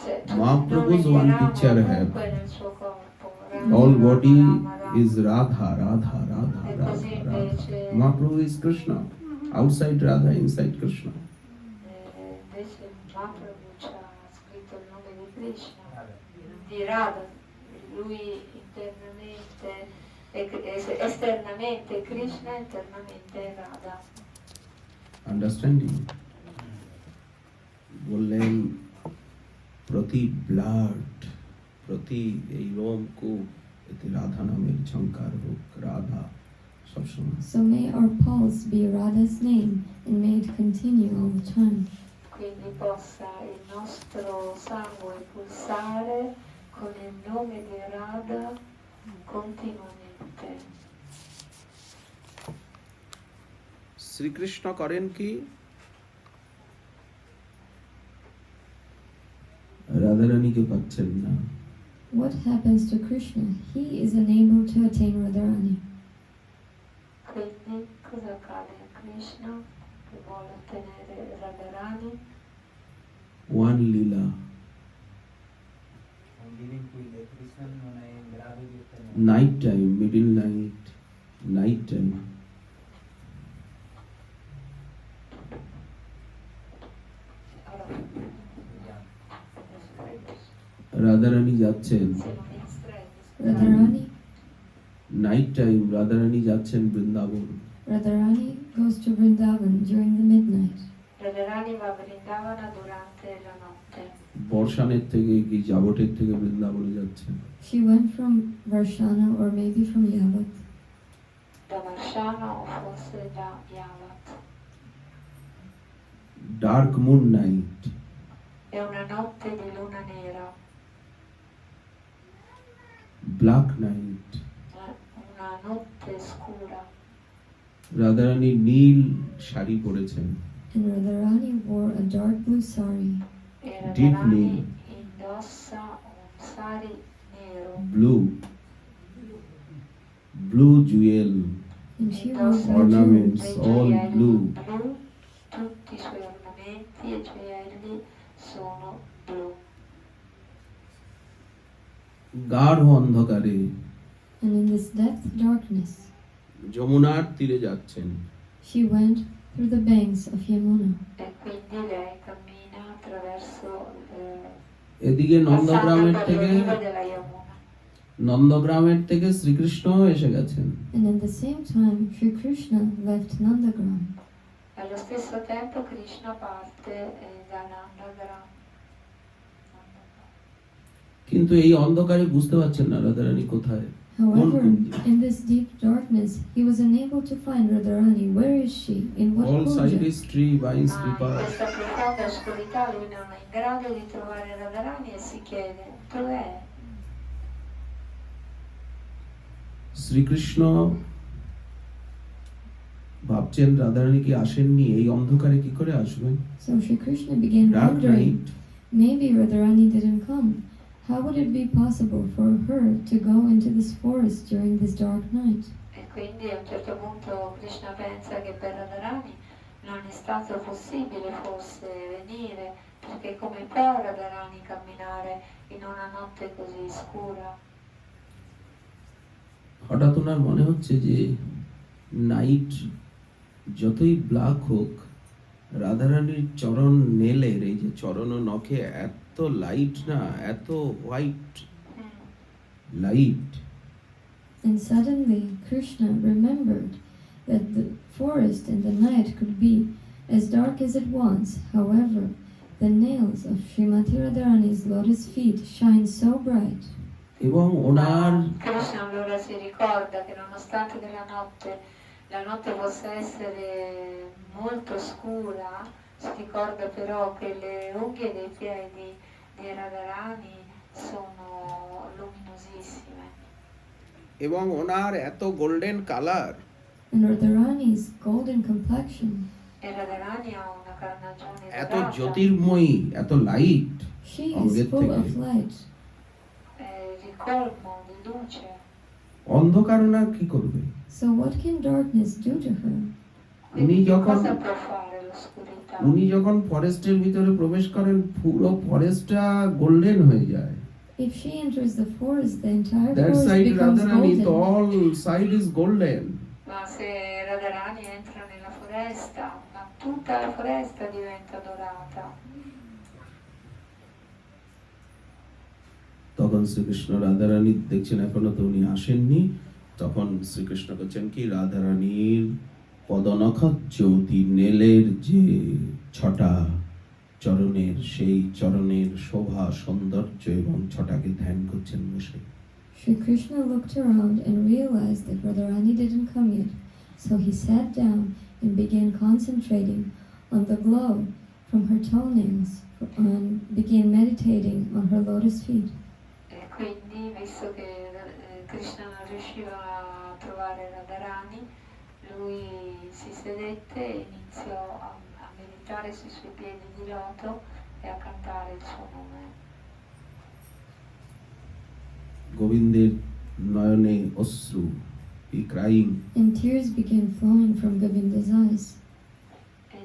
c'è Mahaprabhu's il nome di one Rama picture ovunque have. nel suo corpo. Rama, All Rama, body Rama, Rama. is Radha Radha Radha E così Radha Radha. invece Mahaprabhu is Krishna, outside Radha, inside Krishna. invece Mahaprabhu ci ha scritto il nome di Krishna, di Radha, lui internamente, esternamente Krishna, internamente Radha. Understanding? বললেন প্রতি blood প্রতি এই লোমকূপ এতে রাধা নামের ঝঙ্কার হোক রাধা সবসময় So may our pulse be Radha's name and may it continue all the time. Quindi possa il nostro sangue pulsare con il nome di Radha continuamente. Shrikrishna করেন কি রাধারানীকে পাচ্ছেন না What happens to Krishna? He is unable to attain Radharani. Quindi cosa accade a Krishna che vuole ottenere Radharani? one lila Un video in cui Krishna non è in grado di ottenere. night time middle night time Allora, Radharani যাচ্ছেন siamo in extremis. Radharani, night time Radharani যাচ্ছেন Vrindavan Radharani goes to Vrindavan during the midnight. Radharani va a Vrindavana durante la notte. বর্ষানের থেকে কি জাবটের থেকে বৃন্দাবনে যাচ্ছেন She went from Varshana or maybe from Yavat. Da Varshana o forse da Yavat. Dark moon night È una notte di luna nera, black night una notte scura. Radharani নীল শাড়ি পরেছেন And Radharani wore a dark blue sari. E Deep Radharani nero. indossa un sari nero. Blue Jewel And she wore Indossa blue Ornaments. jewels. dei all gioielli blue. blu, tutti i suoi ornamenti e gioielli sono blu. গাঢ় অন্ধকারে And in this depth darkness, যমুনার তীরে যাচ্ছেন she went through the banks of Yamuna. E quindi lei cammina attraverso এদিকে passando নন্দগ্রামের per থেকে le rive della Yamuna. নন্দগ্রামের থেকে শ্রীকৃষ্ণ এসে গেছেন And at the same time, Sri Krishna left Nandagram. Allo stesso tempo Krishna parte da Nandagram. কিন্তু এই অন্ধকারে বুঝতে পারছেন না রাধারানী কোথায় However, kunja? in this deep darkness, he was unable to find Radharani. Where is she? In what all side kunja? is tree vines Ma in kripa questa profonda oscurità lui non è in grado di trovare Radharani e si chiede dov'è? Shrikrishna ভাবছেন রাধারানী কি আসেননি, এই অন্ধকারে কি করে আসবেন? So Shri Krishna began Dark wondering, night. maybe Radharani didn't come. How would it be possible for her to go into this forest during this dark night? E quindi a un certo punto Krishna pensa che per Radharani non è stato possibile forse venire, perché come può Radharani camminare in una notte così scura? হঠাৎ ওনার মনে হচ্ছে যে night যতই black হোক, রাধারানীর চরণ নেলের এই যে চরণ ও নখে এত লাইট না, এত white light. And suddenly Krishna remembered that the forest in the night could be as dark as it wants. However, the nails of Srimati Radharani's lotus feet shine so bright. এবং ওনার Krishna allora si ricorda che nonostante che la notte possa essere molto scura, si ricorda però che le unghie dei piedi di Radharani sono luminosissime. এবং ওনার এত golden colour, And Radharani's golden complexion, E Radharani ha una carnagione এত dorata, জ্যোতির্ময়ী, এত light she অঙ্গের is full থেকে। of light. ricolmo di luce. অন্ধকার ওনার কি করবে? So what can darkness do to her? Quindi che যখন- cosa può fare l'oscurità? উনি যখন ফরেস্টের ভিতরে প্রবেশ করেন, পুরো ফরেস্টটা গোল্ডেন হয়ে যায়। If she enters the forest, the entire That forest side becomes Radharani, golden. all side is golden. Ma se Radharani entra nella foresta, ma tutta la foresta diventa dorata. তখন শ্রীকৃষ্ণ রাধারানী দেখছেন এখনো তো উনি আসেননি, তখন শ্রীকৃষ্ণ করছেন কি, রাধারানীর পদনখত জ্যোতি নেলের যে ছটা চরণের, সেই চরণের শোভা সৌন্দর্য এবং ছটাকে ধ্যান করছেন বসে। Shri Krishna looked around and realized that Radharani didn't come yet. So he sat down and began concentrating on the glow from her toenails and began meditating on her lotus feet. E quindi, visto che Krishna non riusciva a trovare Radharani, lui si sedette e iniziò a meditare sui suoi piedi di loto e a cantare il suo nome. গোবিন্দের নয়নে অশ্রু, he crying, And tears began flowing from Govinda's eyes. E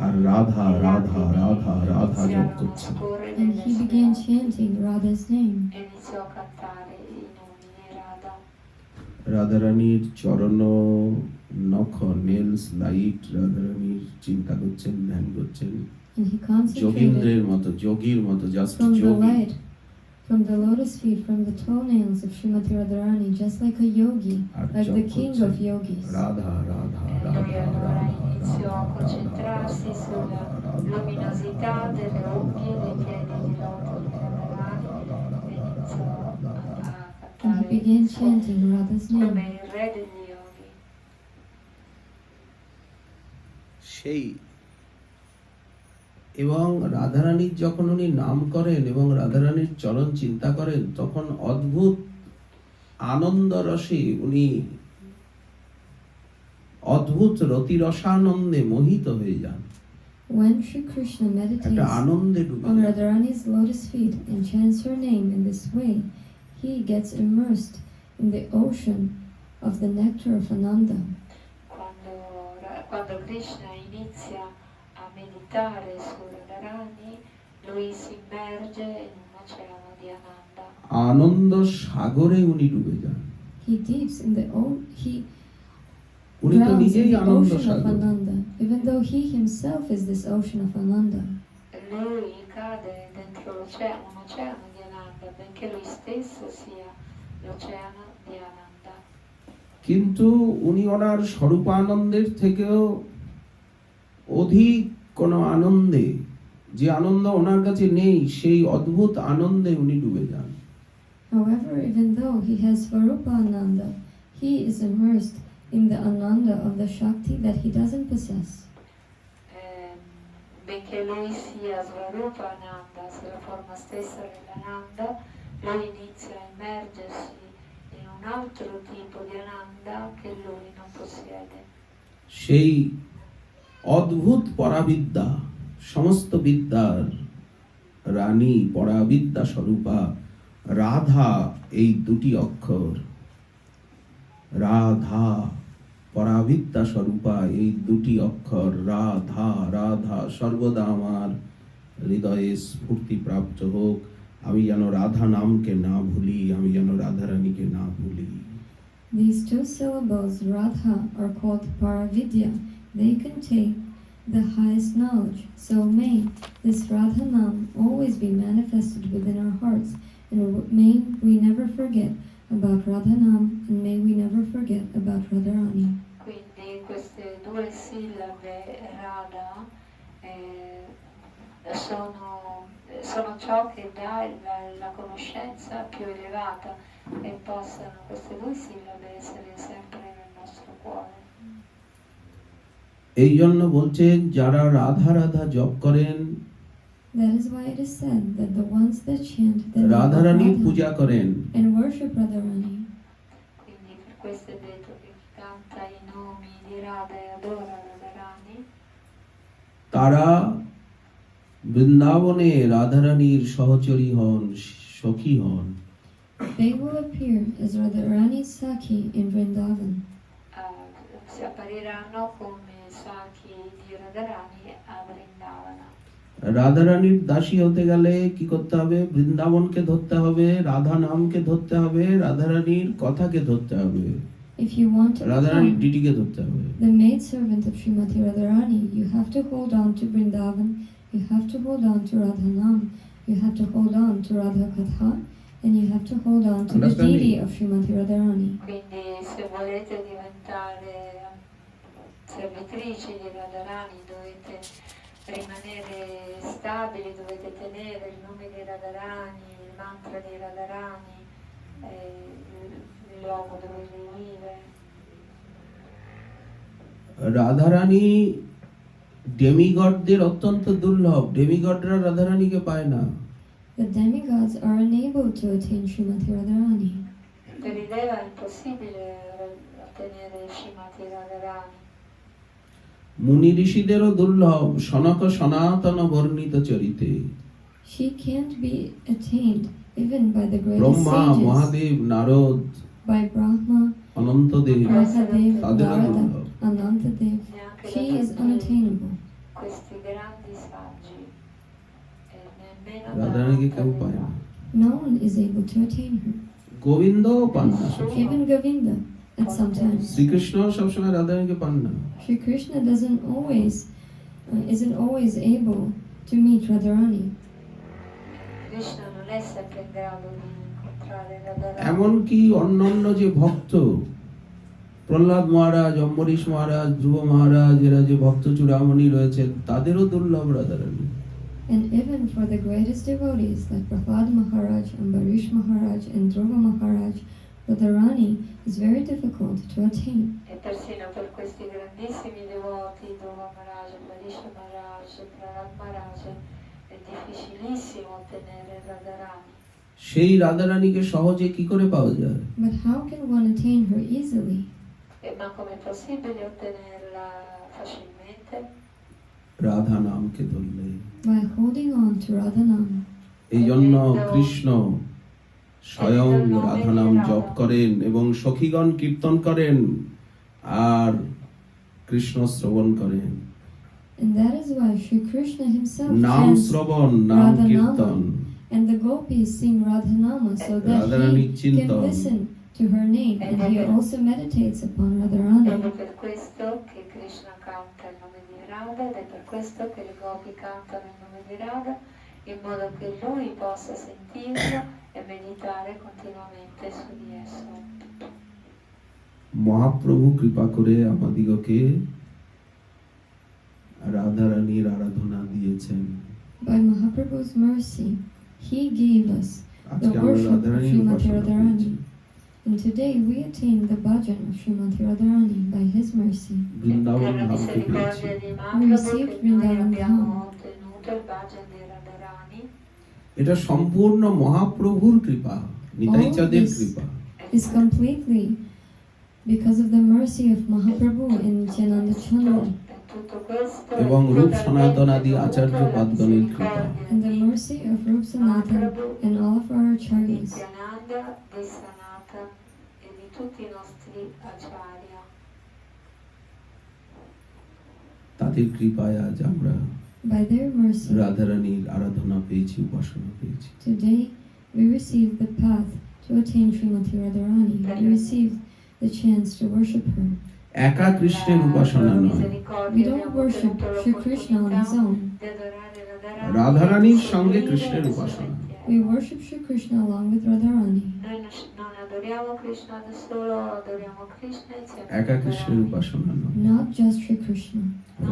আর রাধা রাধা রাধা রাধা জপ iniziarono a করছে। scorrere And le he sue began note chanting Radha's name. e iniziò a cantare i nomi di Radha. রাধারানীর চরণ নখ nails light, রাধারানীর চিন্তা করছেন, ধ্যান করছেন, And he concentrated যোগীন্দ্রের মতো, যোগীর মতো, just from the Yogi. light, from the lotus feet, from the toenails of Srimati Radharani, just like a yogi, আর like জপ the king করছেন, of yogis. Radha Radha E lui Radha allora Radha iniziò a Radha concentrarsi sulla luminosità delle unghie dei piedi di loto di Radharani e iniziò a And he cantare began il suo chanting Radha's come name. il re degli yogi. সেই এবং রাধারানীর যখন উনি নাম করেন এবং রাধারানীর চরণ চিন্তা করেন, তখন অদ্ভুত আনন্দ রসে উনি অদ্ভুত রতিরসানন্দে মোহিত হয়ে যান, When Shri Krishna একটা meditates আনন্দে ডুবে on যান। Radharani's lotus feet and chants her name in this way, he gets immersed in the ocean of the nectar of Ananda. Quando Krishna inizia a meditare su Radharani, lui si immerge in un oceano di Ananda. আনন্দ সাগরে উনি ডুবে যান। He deeps in the he উনি তো drowns in নিজেই the Ananda ocean of Sagar. Ananda, even though he himself is this ocean of Ananda. Lui cade dentro un oceano di Ananda, benché lui stesso sia l'oceano di Ananda. কিন্তু উনি ওনার স্বরূপানন্দের থেকেও অধিক কোনো আনন্দে, যে আনন্দ ওনার কাছে নেই, সেই অদ্ভুত আনন্দে উনি ডুবে যান। However, even though he has Svarupa Ananda, he is immersed in the Ananda of the Shakti that he doesn't possess. Benché lui sia Svarupa Ananda, sia la forma stessa dell'Ananda, lui inizia a immergersi in un altro tipo di Ananda che lui non possiede. সেই অদ্ভুত পরাবিদ্যা, সমস্ত বিদ্যার রানী পরাবিদ্যা স্বরূপা রাধা, এই দুটি অক্ষর রাধা, পরাবিদ্যা স্বরূপা এই দুটি অক্ষর রাধা রাধা সর্বদা আমার হৃদয়ে স্ফূর্তি প্রাপ্ত হোক। আমি যেন রাধা নামকে না ভুলি, আমি যেন রাধা রানীকে না ভুলি। These two syllables, Radha, are called Paravidya. They contain the highest knowledge. So may this Radha Nam always be manifested within our hearts, and may we never forget about Radha Nam, and may we never forget about Radharani. Quindi queste due sillabe Radha sono ciò che dà la conoscenza più elevata, e possano queste due sillabe essere sempre nel nostro cuore. এই জন্য বলছেন যারা রাধা রাধা জপ করেন, That is why it is said that the ones that chant the name of Radha রানীর Radha পূজা করেন, and worship Radharani, Quindi per questo è detto che chi canta i nomi di Radha e adora Radharani, তারা বৃন্দাবনে রাধা রানীর সহচরী হন, সখী হন। they will appear as Radharani's Sakhi in Vrindavan. si appariranno come Sakhi di Radharani a Vrindavana. Radha রানীর দাসী হতে গেলে কি করতে হবে? বৃন্দাবনকে ধরতে হবে, রাধা নামকে ধরতে হবে, রাধা রানীর কথাকে ধরতে হবে, If you want to Radha রানীর become ডিটিকে ধরতে হবে। the maidservant of Srimati Radharani, you have to hold on to Vrindavan, you have to hold on to Radhanam, you have to hold on to Radha Katha, and you have to hold on to the Understanding? deity of Srimati Radharani. Quindi se volete diventare servitrici di Radharani dovete rimanere stabili, dovete tenere il nome di Radharani, il mantra di Radharani, il luogo dove lui vive. Radha Rani ডেমিগডদের অত্যন্ত দুর্লভ, ডেমিগডরা রাধা রানীকে পায় না। The demigods are unable to attain Srimati Radharani. Per i Deva è impossibile ottenere Srimati Radharani. মুনি ঋষিদেরও দুর্লভ, সনক সনাতন বর্ণিত চরিতে। She can't be attained even by the greatest Brahma, sages, Mahadev, Narad, by Brahma, Anantadev, Mahadev, তাদেরও Narada, দুর্লভ। Anantadev. Neanche She da is tutti unattainable. questi grandi saggi e nemmeno Radha রানীকে কেউ পায় না। No one is able to attain her. গোবিন্দও পান না। Even Govinda at some times. Shrikrishna সবসময় রাধা রানীকে পান না। Sri Krishna isn't always able to meet Radharani. Krishna non è sempre in grado di incontrare Radharani. এমনকি অন্যান্য যে ভক্ত, প্রহ্লাদ মহারাজ, অম্বরীশ মহারাজ, ধ্রুব মহারাজ, এরা যে ভক্ত চূড়ামণি রয়েছেন, তাদেরও দুর্লভ Radha Rani. And even for the greatest devotees like Prahlad Maharaj, Ambarish Maharaj, and Dhruva Maharaj, Radharani is very difficult to attain. E persino per questi grandissimi devoti, Dhruva Maharaj, Ambarish Maharaj, Prahlad Maharaj, è difficilissimo ottenere Radharani. সেই রাধা রানীকে সহজে কি করে পাওয়া যায়? But how can one attain her easily? Ma com'è possibile ottenerla facilmente? Radha নামকে ধরলে। By holding on to Radhanam. এই জন্য কৃষ্ণ স্বয়ং রাধা নাম জপ করেন এবং সখীগণ কীর্তন করেন আর কৃষ্ণ শ্রবণ করেন। And that is why Sri Krishna himself নাম chants শ্রবণ, নাম কীর্তন, Radhanama, and the gopis sing Radhanama so that Radharani he can Chintan. listen to her name, and he also meditates upon Radharani. Proprio per questo che Krishna canta il nome di Radha ed è per questo che le gopi cantano il nome di Radha, in modo che lui possa sentirlo e meditare continuamente su di esso. Mahaprabhu কৃপা করে আমাদিগকে রাধা রানীর আরাধনা দিয়েছেন। By Mahaprabhu's mercy, he gave us the আজকে আমরা worship Radha of রানীর Srimati উপাসনা করছি। Radharani. And today we attain the bhajan of Srimati Radharani by his mercy. Vrindavan Per la ধামকে পেয়েছি। misericordia di Mahaprabhu received che noi Vrindavan abbiamo Dham. ottenuto il bhajan di Radharani. এটা সম্পূর্ণ মহাপ্রভুর কৃপা, নিতাই চাঁদের this কৃপা। is completely because of the mercy of Mahaprabhu in Nityananda Chandra tutto questo এবং è রূপ totalmente সনাতনাদি dovuto আচার্য alla পাদগণের কৃপা। misericordia and the mercy of Rup Sanatan and all of our acharyas. Nityananda, di Sanatan e di tutti i nostri acharya. তাদের কৃপায় আজ আমরা By their mercy, রাধারানীর আরাধনা পেয়েছি, উপাসনা পেয়েছি। today we received the path to attain Srimati Radharani. We received the chance to worship her. একা কৃষ্ণের উপাসনা নয়, We don't worship Sri Krishna on his own. রাধারানীর সঙ্গে কৃষ্ণের উপাসনা। We worship Sri Krishna along with Radharani. Noi non adoriamo Krishna da solo, adoriamo Krishna insieme a একা কৃষ্ণের Radharani. উপাসনা নয়, Not just Sri Krishna.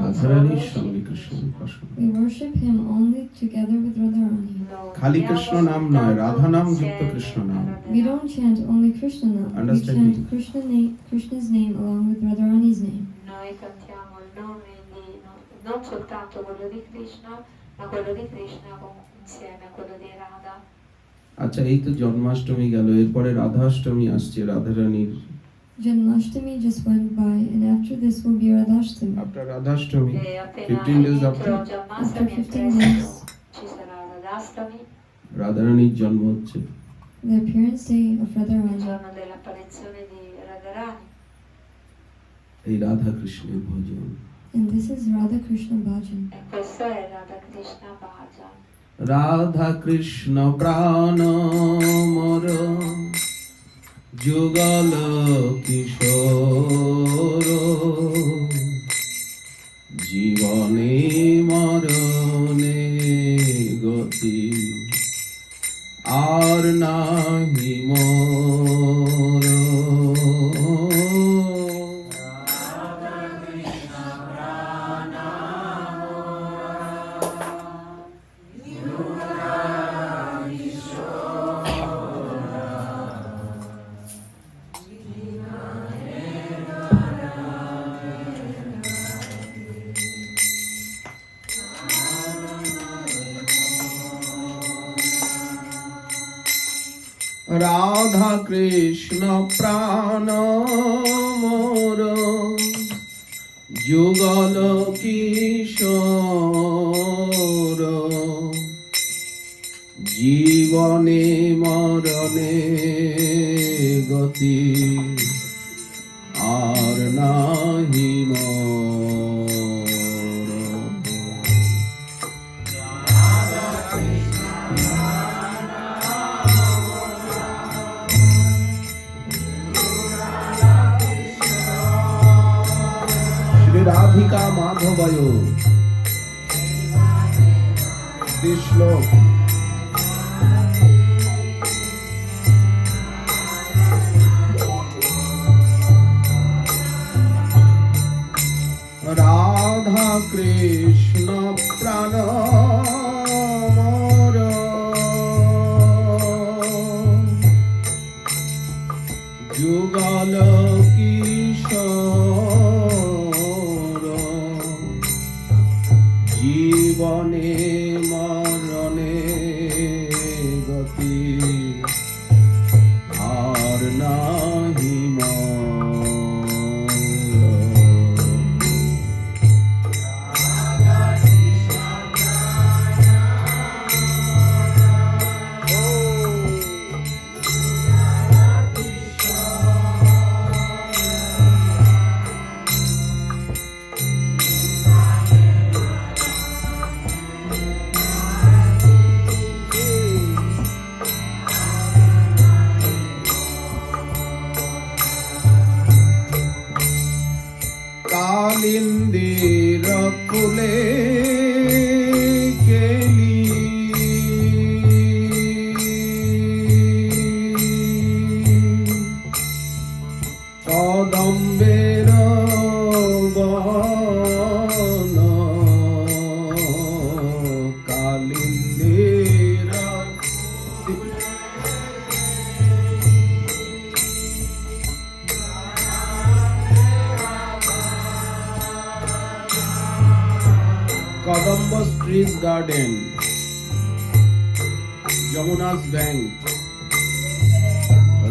রাধারানীর সঙ্গে কৃষ্ণের উপাসনা। We worship him only together with Radharani. খালি কৃষ্ণ নাম নয়, রাধা নাম যুক্ত কৃষ্ণ নাম। We don't chant only Krishna now. We Understanding. chant Krishna's name along with Radharani's name. Noi cantiamo il nome di non soltanto quello di Krishna, ma quello di Krishna insieme a quello di Radha. আচ্ছা, এই তো জন্মাষ্টমী গেল, এরপরে রাধাষ্টমী আসছে, রাধারানীর। Janmashtami just went by, and after this will be Radhashtami. আপনার Radhashtami E appena 15 days entro after Janmashtami, After 15 presto days. ci sarà Radhastami, রাধারানীর জন্ম হচ্ছে। The appearance day of il Radharani. giorno dell'apparizione di Radharani. এই রাধা কৃষ্ণের ভজন। And this is Radha Krishna Bhajan. E questo è Radha Krishna Bhajan. Radha Krishna প্রাণ মোর যুগল কিশোর, জীবনে মরণে গতি আর নাহি মোর। রাধা কৃষ্ণ প্রাণ মোর যুগল কিশোর, জীবনে মরণে গতি আর নাহি মোর। শ্রী রাধিকা মাধবয় শ্লোক। রাধা কৃষ্ণ প্রাণ মোর যুগল কিশোর, জীবনে মরণে গতি আর নাহি মোর। কালিন্দির কুলে কেলি কদম্বের বন, কালিন্দির Kadamba Trees Garden, Yamuna's Bank,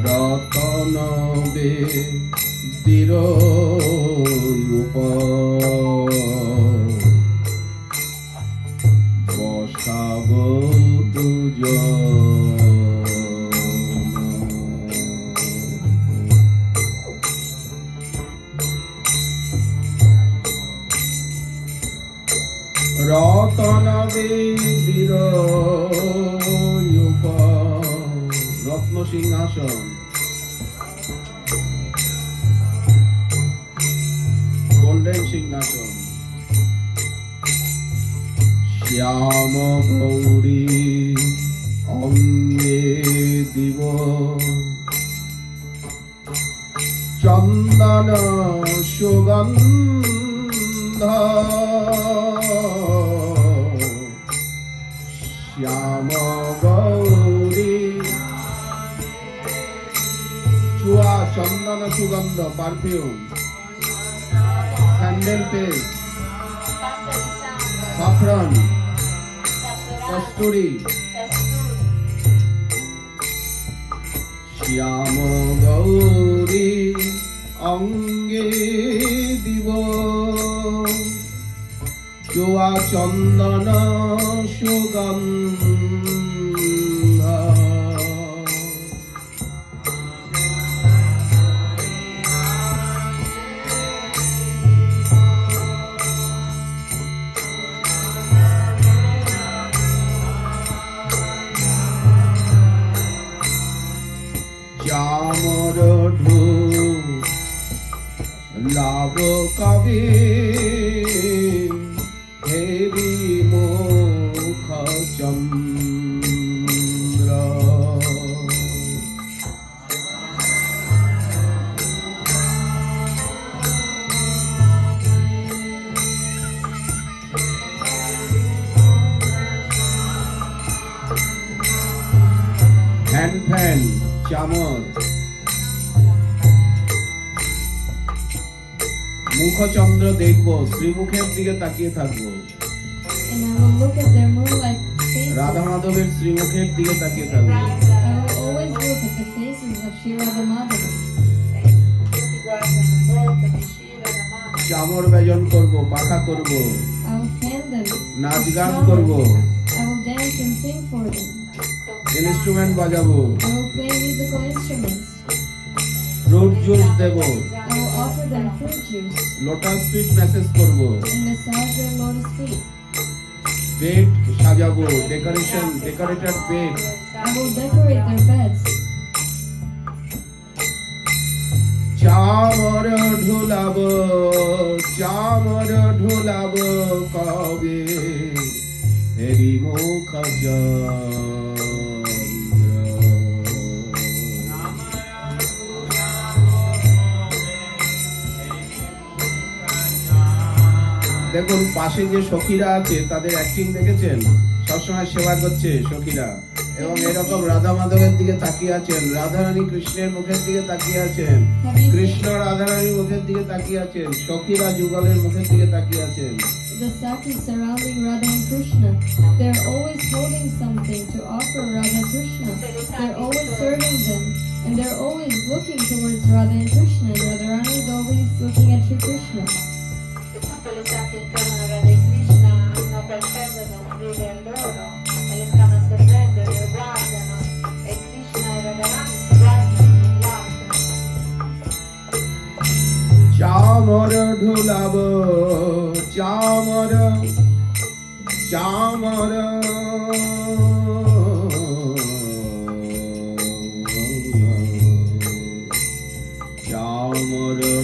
Ratanabe দৃঢ় বসাব রতন বীর রত্ন সিংহাসন গোল্ডেন সিংহাসন শ্যাম গৌরী অঙ্গে দিব চন্দন সুগন্ধ শ্যাম গৌরী চুয়া চন্দন সুগন্ধ পারফিউম স্যান্ডেল পেস্ট সাফরান কস্তুরী শ্যাম গৌরী অঙ্গে দিব চুয়া চন্দন সুগন্ধ চামর ঢু লাভ কবি হেরি মুখ চন্দ্র হ্যান্ড ফ্যান চামর মুখচন্দ্র দেখবো শ্রীমুখের দিকে তাকিয়ে থাকবো And I will look at their moonlight faces. Radha মাধবের শ্রীমুখের দিকে তাকিয়ে থাকবো I will always look at the faces of Shri Radha Madhava. Tutti guardano il volto di Shiva e la mano. চামর ব্যজন করব পাখা করব I will fan them. নাচ with গান flowers. করব I will dance and sing for them. Instrument বাজাবো I will play musical instruments. Fruit juice দেব I will offer them fruit juice lotus feet massage করব and massage their lotus feet. Bed সাজাবো decorated bed I will decorate their beds. চামর ঢুলাব কবে হেরি মুখ দেখুন পাশে যে সখীরা আছে তাদের অ্যাক্টিং দেখেছেন সবসময় সেবা করছে সখীরা এবং এরকম রাধা মাধবের দিকে তাকিয়ে আছেন রাধারানী কৃষ্ণের মুখের দিকে তাকিয়ে আছেন কৃষ্ণ রাধারানীর মুখের দিকে তাকিয়ে আছেন সখীরা যুগলের মুখের দিকে তাকিয়ে আছেন The Sakis surrounding Radha and Krishna, they're always holding something to offer Radha and Krishna. They're always serving them, and they're always looking towards Radha and Krishna, and Radharani is always looking at Shri Krishna. E tutte le sacche intorno a Radha e Krishna hanno qualcosa da offrire a loro e le stanno servendo, le guardano e Krishna e Radharani si guardano l'altro. চামর ঢুলাব চামর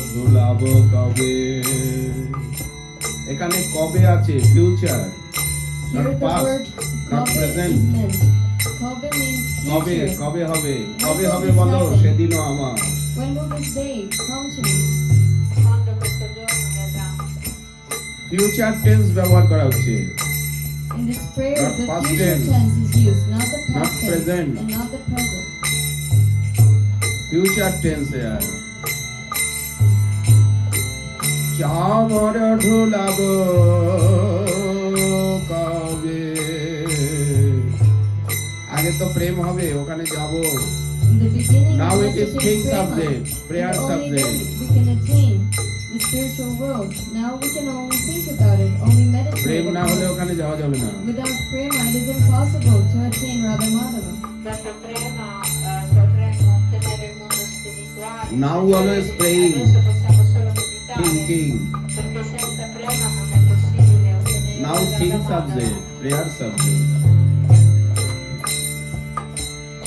ঢুলাব কবে এখানে কবে আছে future Here the word not Kabe present. is meant. Kabe means কবে future. কবে হবে বলো সেদিনও আমার When will this day come to me? Quando questo giorno verrà. Future tense ব্যবহার করা হচ্ছে In this prayer, Not the past future tense. tense is used, not the Not past tense present. and not the present. Future tense यार চামর ঢুলাব কবে আগে তো প্রেম হবে ওখানে যাব In the beginning, Now we it have is to king take prema, subject, prayer and only then subject. we can attain the spiritual world. Now we can only think about it, only meditate প্রেম না upon হলে it. ওখানে যাওয়া যাবে না। Without prema, it is impossible to attain Radha Madhava. Senza prema potremmo ottenere il mondo spirituale. Now Perché always praying. Adesso possiamo solo King, meditare. king. Perché senza prema non è possibile ottenere Now la king Radha subject, Madhava. prayer subject.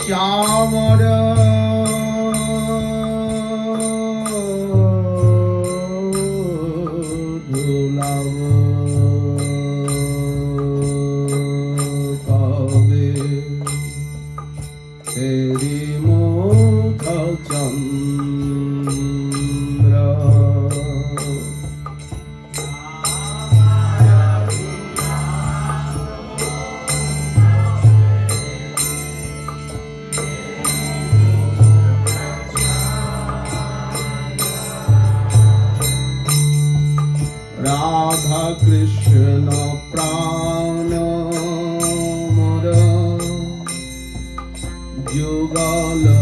Shamara dhulava kabe teri mukha chandra Radha Krishna Prana Mara Jugala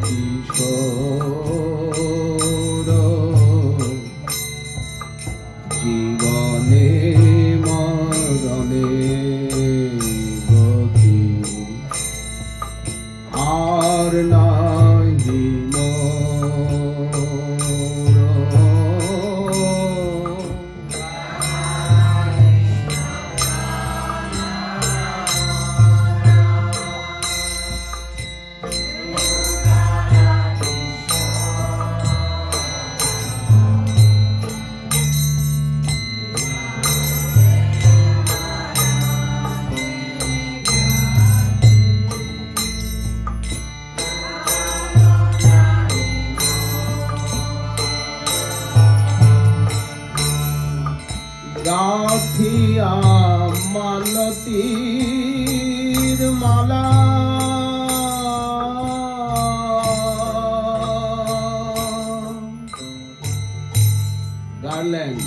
Kishora Jivane Marane Gati Ar Nahi Mora গাথিয়া মালতীর মালা garland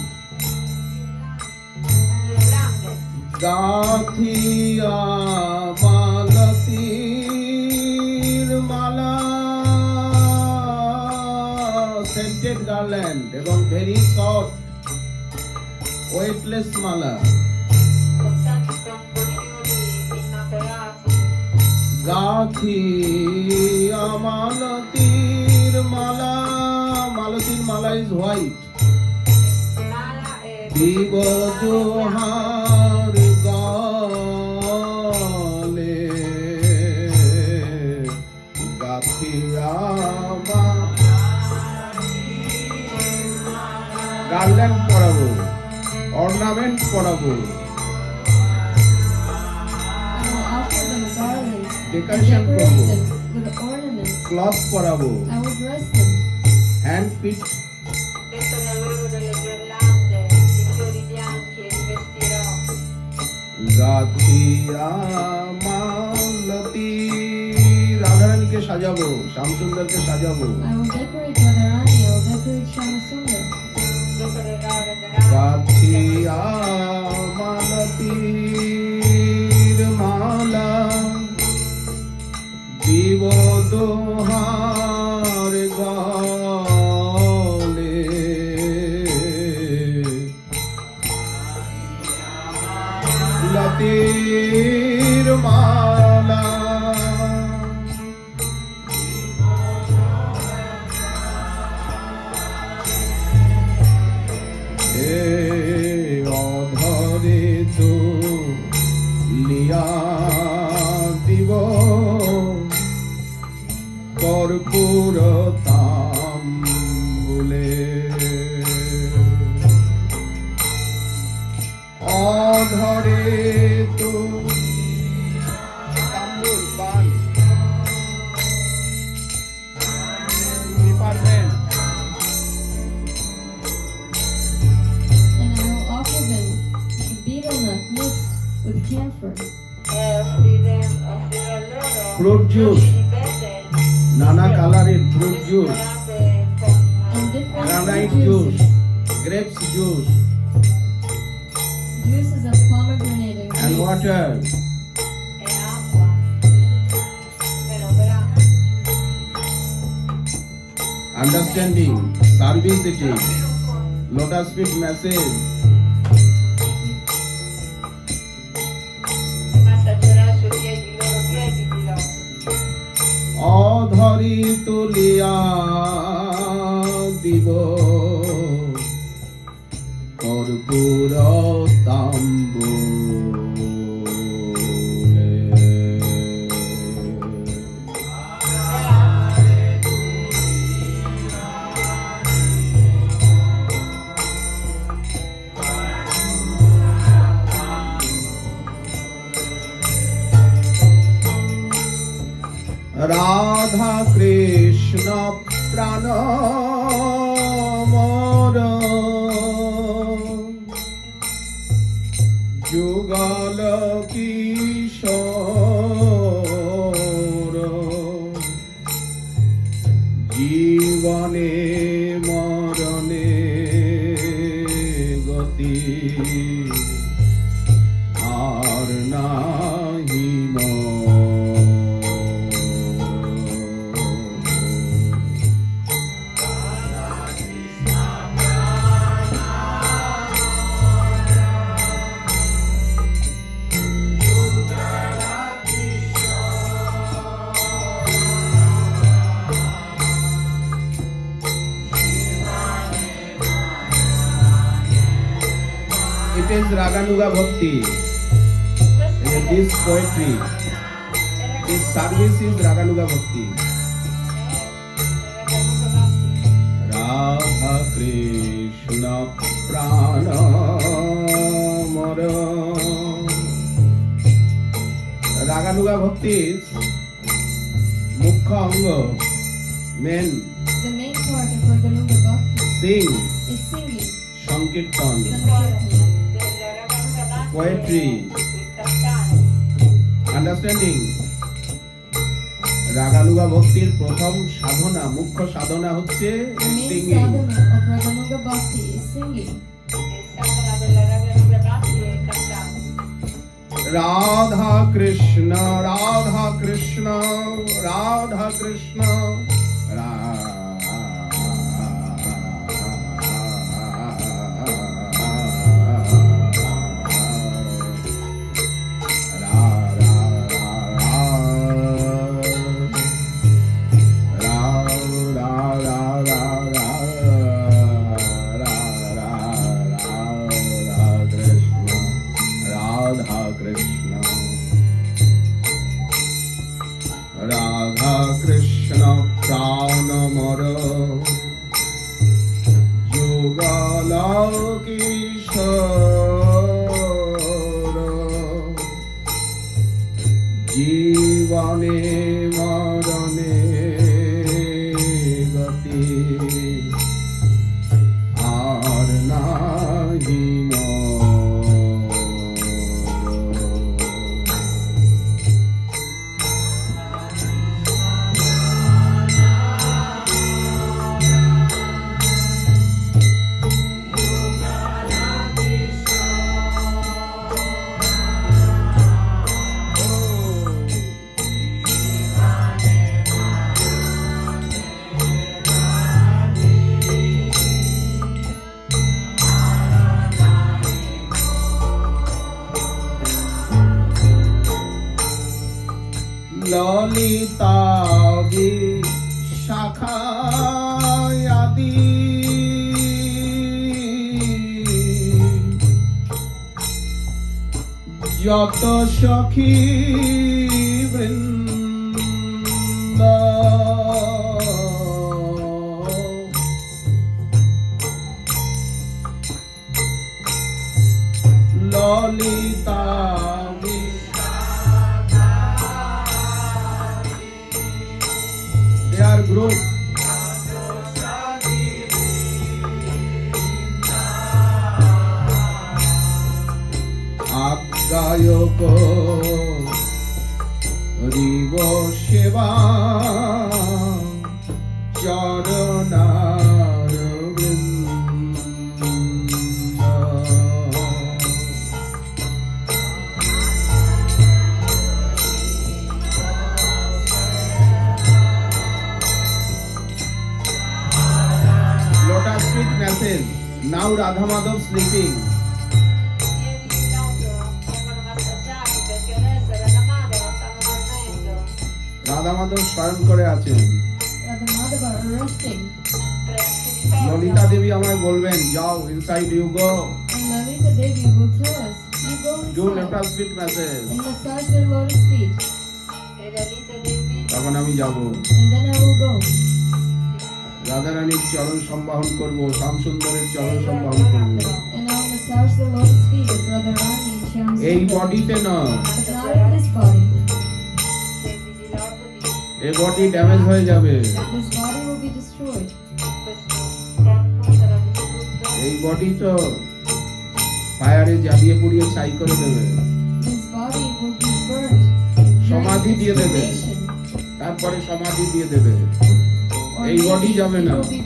গাথিয়া মালতীর মালা scented garland এবং very soft weightless মালা Portati con fiori innamorati. গাথি মালতীর মালা মালতীর মালা ইজ হোয়াইট Mala e দিব জোহার গালে গাথিয়া গার্ল্যান্ড পরাবো অর্নামেন্ট পরাবো I will offer them garlands and Decoration decorate করবো। them with ornaments. ক্লথ পরাবো I will dress them. Hand feet mettere loro delle ghirlande di fiori bianchi e li vestirò. গাথিয়া মালতী রাধারানীকে সাজাবো শ্যামসুন্দরকে সাজাবো I will decorate Radharani. I will decorate Shamasundar. Decorerò Radharani. গাথিয়া মালতীর মালা দিব দোহার গলে লতির মালা অধরে তো লিয়া দিব কর্পূর তাম্বুলে অধরে তো তাম্বুল পান department And I will offer them the betel nut mixed with camphor. Offrirò loro Fruit juice. di Betel, নানা কালারের fruit juice mescolate con And different granite fruit juice juices. Grapes juice Juices of pomegranate and and grapes. water e acqua. Meno grano. understanding, service it is, lotus feet message, massaggerà i suoi piedi, i loro piedi di loro. অধরি তুলিয়া দিব কর্পূর তাম্বুলে। রাধা কৃষ্ণ প্রাণ মর যুগল কিশোর জীবনে মরণে গতি আর নাহি মোর। It is Raganuga Bhakti. This poetry, this service is Raganuga Bhakti. Radha Krishna Prana Mara. Raganuga Bhakti is Mukha Anga, main The main part of Raganuga Bhakti sing, is singing, Sankirtan, Sankirtan, poetry, understanding. রাগানুগা ভক্তির প্রথম সাধনা, মুখ্য সাধনা হচ্ছে The main singing. sadhana of Raganuga Bhakti is singing. Radha Krishna Radha Krishna Radha Krishna Radha Krishna প্রাণ মর যুগল কিশোর জীবনে মরণে গতি আর নাহি মোর। ললিতা শাখায়াদি যত সখী বৃন্দ ললিতা their group আজ্ঞায়ক হরিব সেবা চরণার বৃন্দ। said, now Radha Madhav sleeping. Ieri di notte vengono massaggiati perché adesso la madre non stanno dormendo. Radha Madhav শয়ন করে আছেন। Radha Madhava are resting. Lalita দেবী আমায় বলবেন, যাও inside you go, And Lalita Devi will tell us, you go do inside lotus feet massage. and massage their lotus feet. E la Lita Devi তখন আমি যাব, And then I will go. রাধারানীর চরণ সম্বাহন করব, শ্যামসুন্দরের চরণ সম্বাহন করব। And I will massage the lotus feet of Radharani and Shyam এই Sundar. বডিতে নয়, But not in this body. Devi di Lord di এই বডি ড্যামেজ হয়ে যাবে। This body will be destroyed. questo corpo sarà distrutto. এই body তো ফায়ারে জ্বালিয়ে পুড়িয়ে ছাই করে দেবে, This body will be burned. সমাধি দিয়ে দেবে, Cremation. তারপরে সমাধি দিয়ে দেবে। Or এই বডি maybe যাবে it না। will be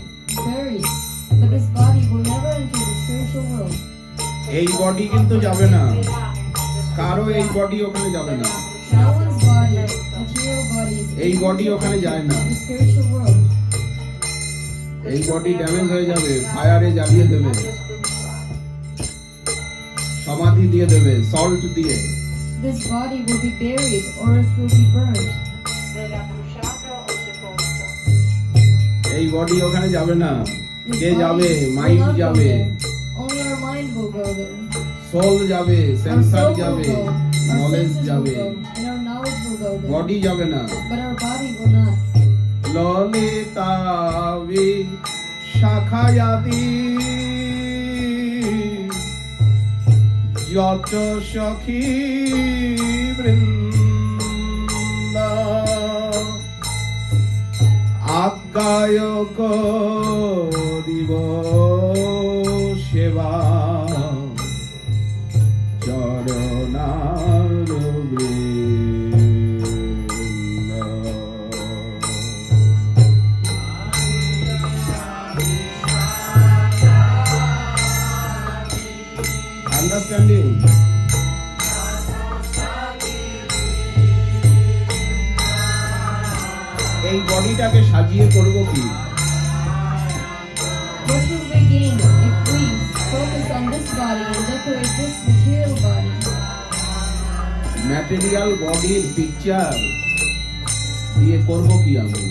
buried. But this body will never enter the spiritual world. এই বডি কিন্তু যাবে না, কারো এই বডি ওখানে যাবে না, No one's body, material body, is এই বডি ওখানে যায় না। the spiritual world. এই বডি ড্যামেজ হয়ে যাবে, ফায়ারে জ্বালিয়ে দেবে, সমাধি দিয়ে দেবে, সল্ট দিয়ে। This body will be buried or it will be burned. Verrà bruciato o sepolto. এই বডি ওখানে যাবে না, This কে body যাবে? will মাইন্ড not go যাবে, there. Only our mind will go there. Soul যাবে, Our senses soul will যাবে, go. Our knowledge senses will যাবে, go. And our knowledge will go there. Body যাবে না। But our body will not. Lalita শাখায়াদি যত সখী বৃন্দ আজ্ঞায় করিব সেবা চরণার বৃন্দ। Understanding? এই বডিটাকে সাজিয়ে করব কি? What will we gain if we focus on this body and decorate this material body? Material বডির পিকচার দিয়ে করব কি আমি?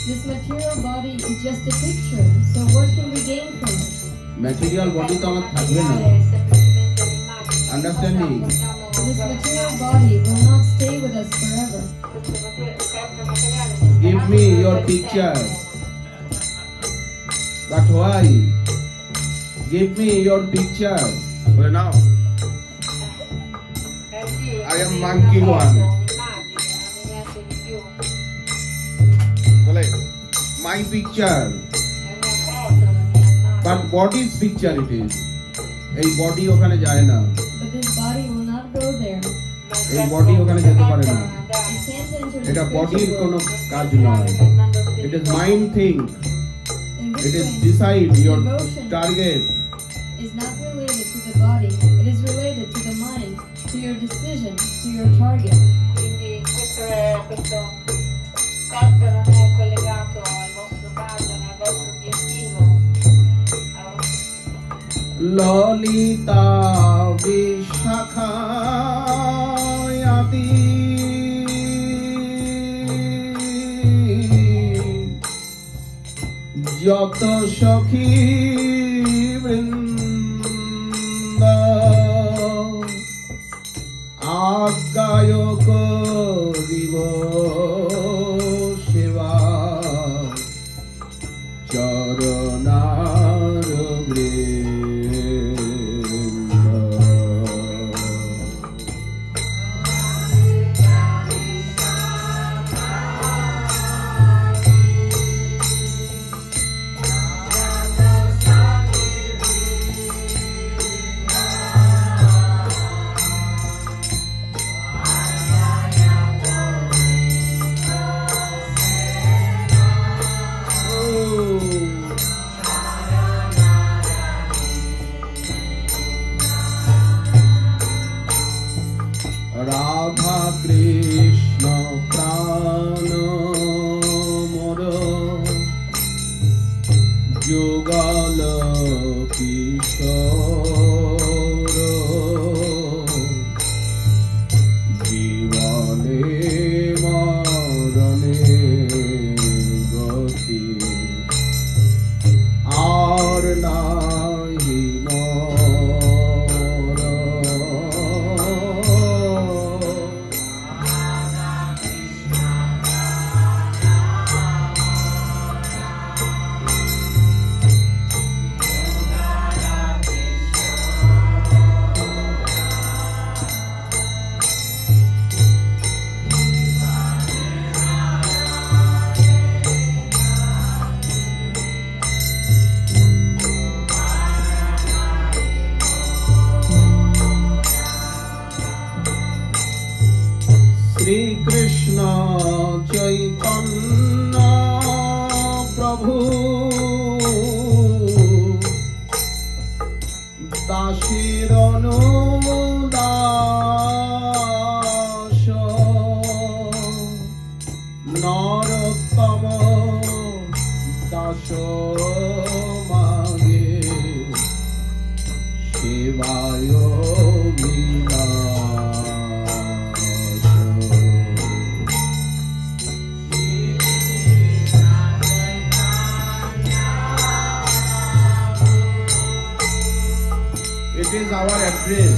This material body is just a picture, so what can we gain from it? Material body তো আমার থাকবে না। È semplicemente un'immagine. Understanding? This material body will not stay with us forever. Questo corpo materiale non Give sarà me per your sempre. picture. But why? Give me your picture. Well, now Sì, I am sì, monkey una one. foto, un'immagine, non è niente di più. বলে my picture, È una foto, la mia immagine. but body's picture it is. এই body ওখানে যায় না, But this body will not go there. এই body ওখানে যেতে পারে না। It can't enter the এটা বডির spiritual কোনো world. কাজ নয়। It is mind thing. In It this is way, decide your devotion target. is not related to the body. It is related to the mind, to your decision, to your target. Quindi questo corpo non è collegato al vostro pattern, al vostro obiettivo. Lalita বিশাখায়াতি যত সখী বৃন্দ আজ্ঞায় করিব সেবা চরণার বৃন্দ। রাধা কৃষ্ণ প্রাণ মোর যুগল জীবনে মরণে গতি আর নাহি মোর। শ্রী কৃষ্ণ চৈতন্য প্রভু দাসীর অনুদাস নরোত্তম দাস মাগে সেবায় It is our address.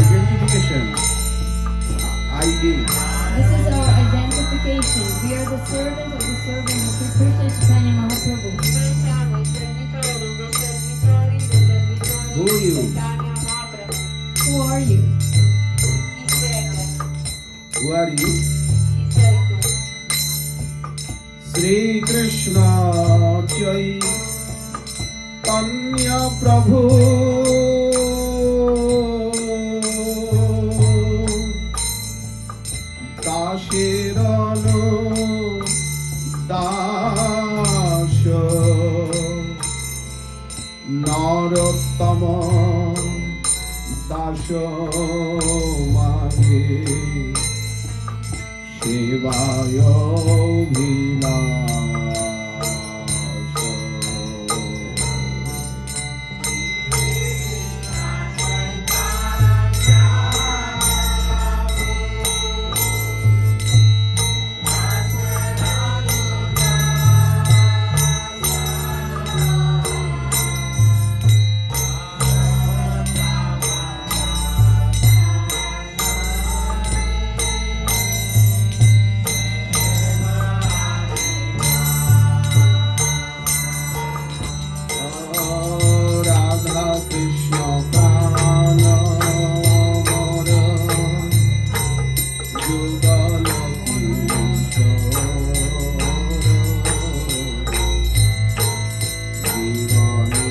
Identification. ID. This is our identification. We are the servant of the servant of Sri Krishna Chaitanya Mahaprabhu. Noi siamo i servitori dei servitori dei servitori Who are di you? Chaitanya Mahaprabhu. Who are you? Chi serve? Who are you? Chi sei tu? Sri Krishna Chaitanya Prabhu দাসের দাস নরোত্তম দাস মাগে সেবায় রাধা কৃষ্ণ প্রাণ মোর যুগল জীবনে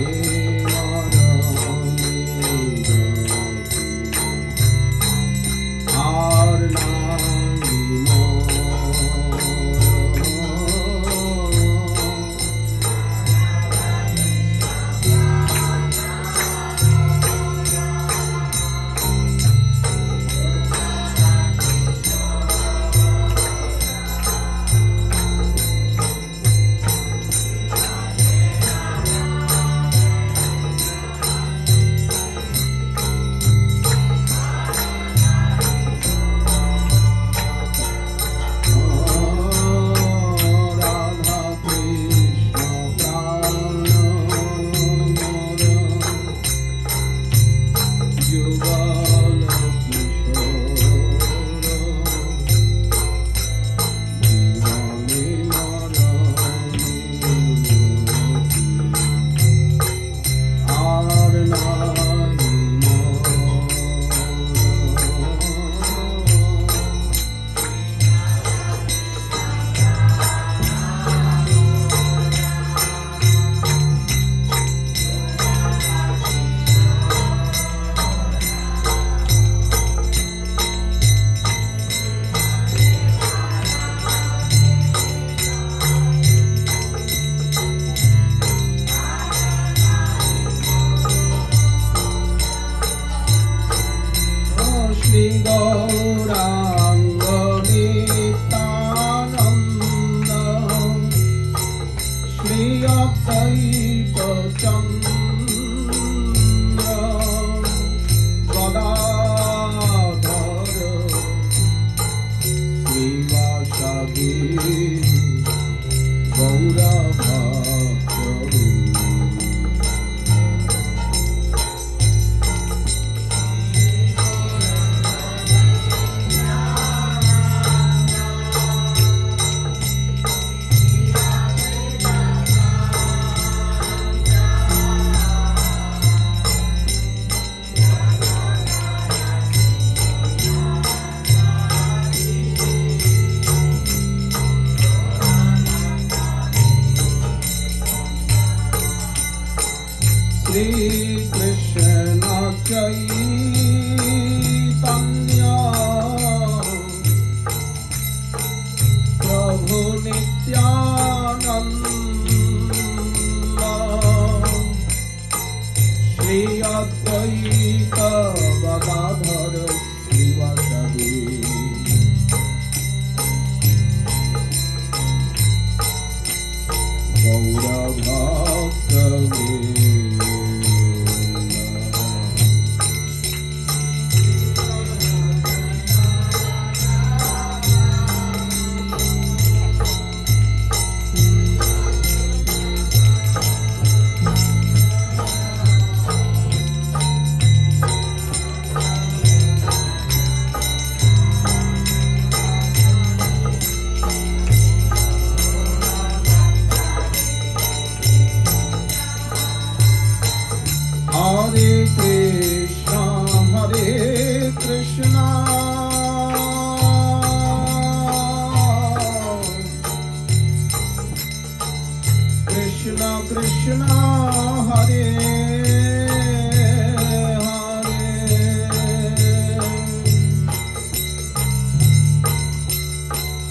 আর নাহি মোর। Shri Gauranga Nityananda Shri Advaita Chandra Gadadhara Srivasadi Gaura Bhakta-vrinda. Shri Krishna Chaitanya Prabhu Nityananda Shri Advaita Gadadhara Srivasadi Gaura Bhakta-vrinda. Hare Krishna, Krishna Krishna, Hare Hare,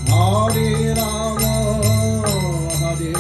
Hare Rama, Hare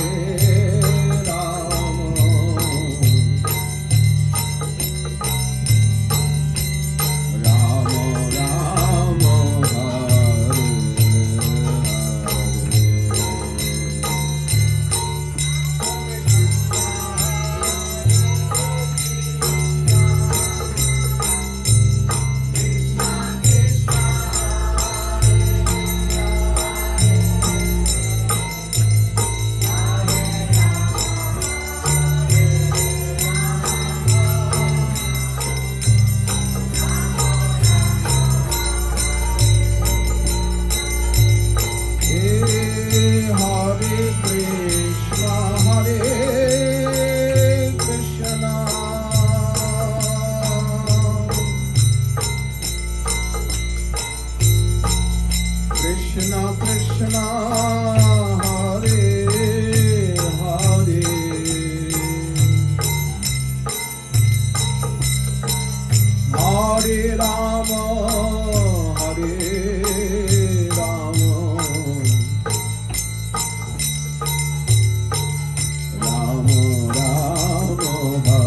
Krishna Krishna, Hare Hare, Hare Rama, Hare Rama, Rama Rama,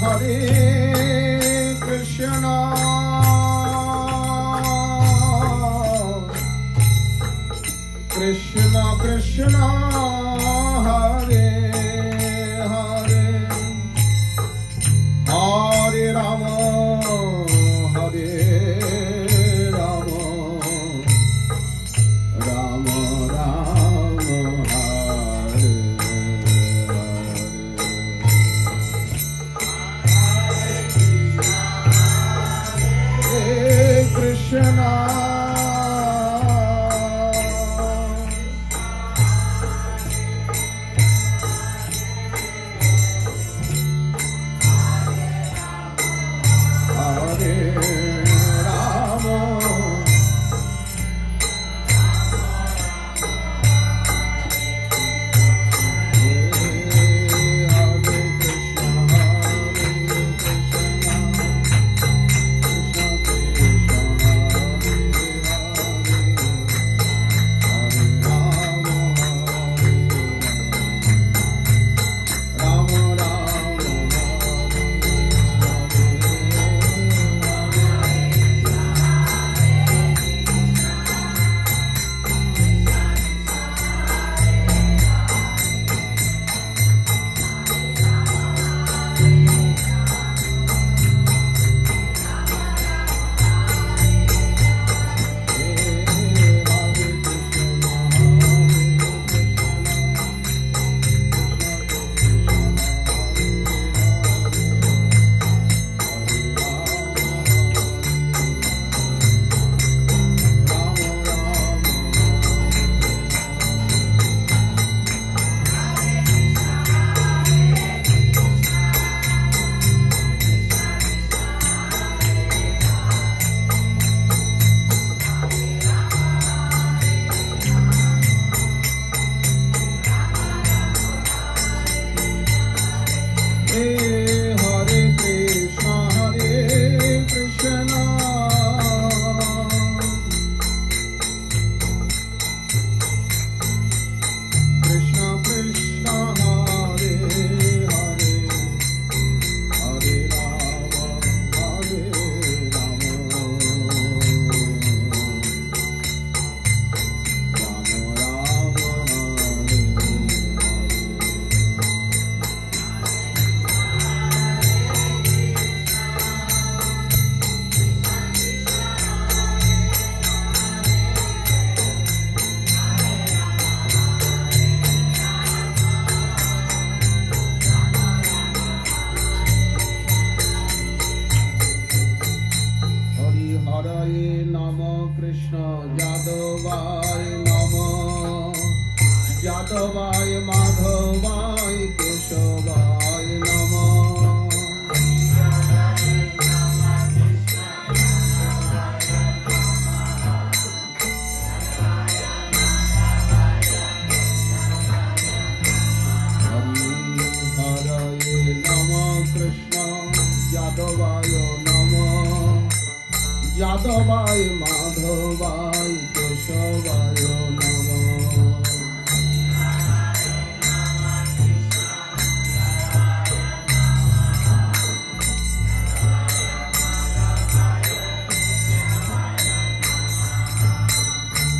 Hare Krishna Krishna, Hare Hare, Hare Rama, Hare Rama, Rama Rama, Hare Hare, Hare Krishna. যাদবায় নমঃ যাদবায় মাধবায় কেশবায় নমঃ হরয়ে নমঃ কৃষ্ণ যাদবায় নমঃ যাদবায় মাধবায় কেশবায় নমঃ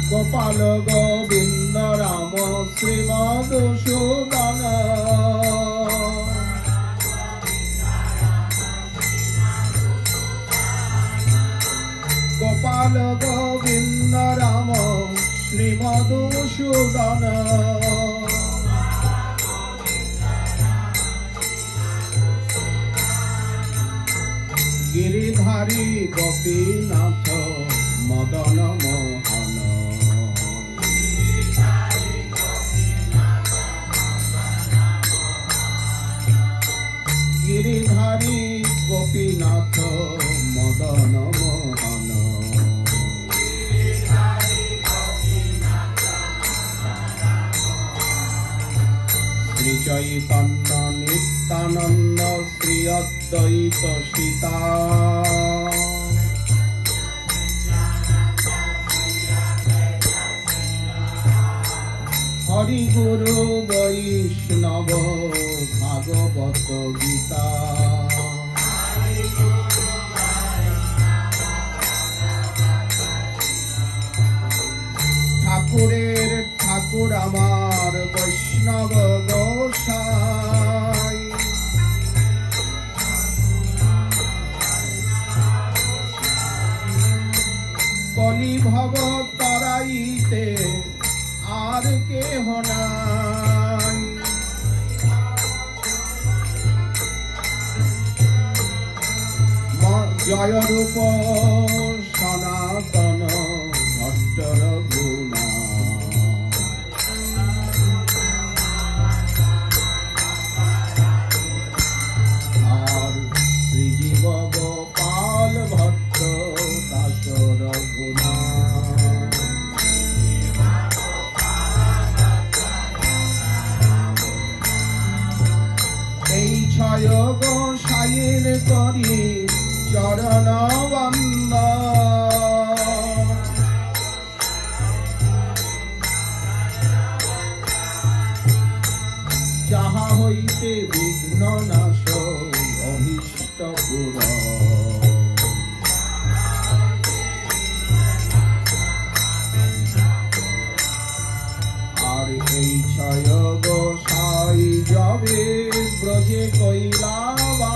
গোপাল গোবিন্দ রাম শ্রীমধুসূদন গোপাল গোবিন্দ রাম শ্রীমধুসূদন গিরিধারী গোপীনাথ মদন মোহন গিরিধারী গোপীনাথ মদন মোহন শ্রী চৈতন্য নিত্যানন্দ শ্রী অদ্বৈত সীতা হরি গুরু বৈষ্ণব ভাগবত গীতা ঠাকুরের ঠাকুর আমার বৈষ্ণব গোসাই কলি ভব তরাইতে আর কেহ নাই জয় রূপ সনাতন ভট্টর গুণা আর শ্রীজীব গোপাল ভট্ট দাসর গুণা এই ছয় গোসাইয়ের করি চরণ বন্দ যাহা হইতে বিঘ্ন নাশ অনিষ্ট পুর আর এই ছয় গোসাই যাবে ব্রজে কৈলাবা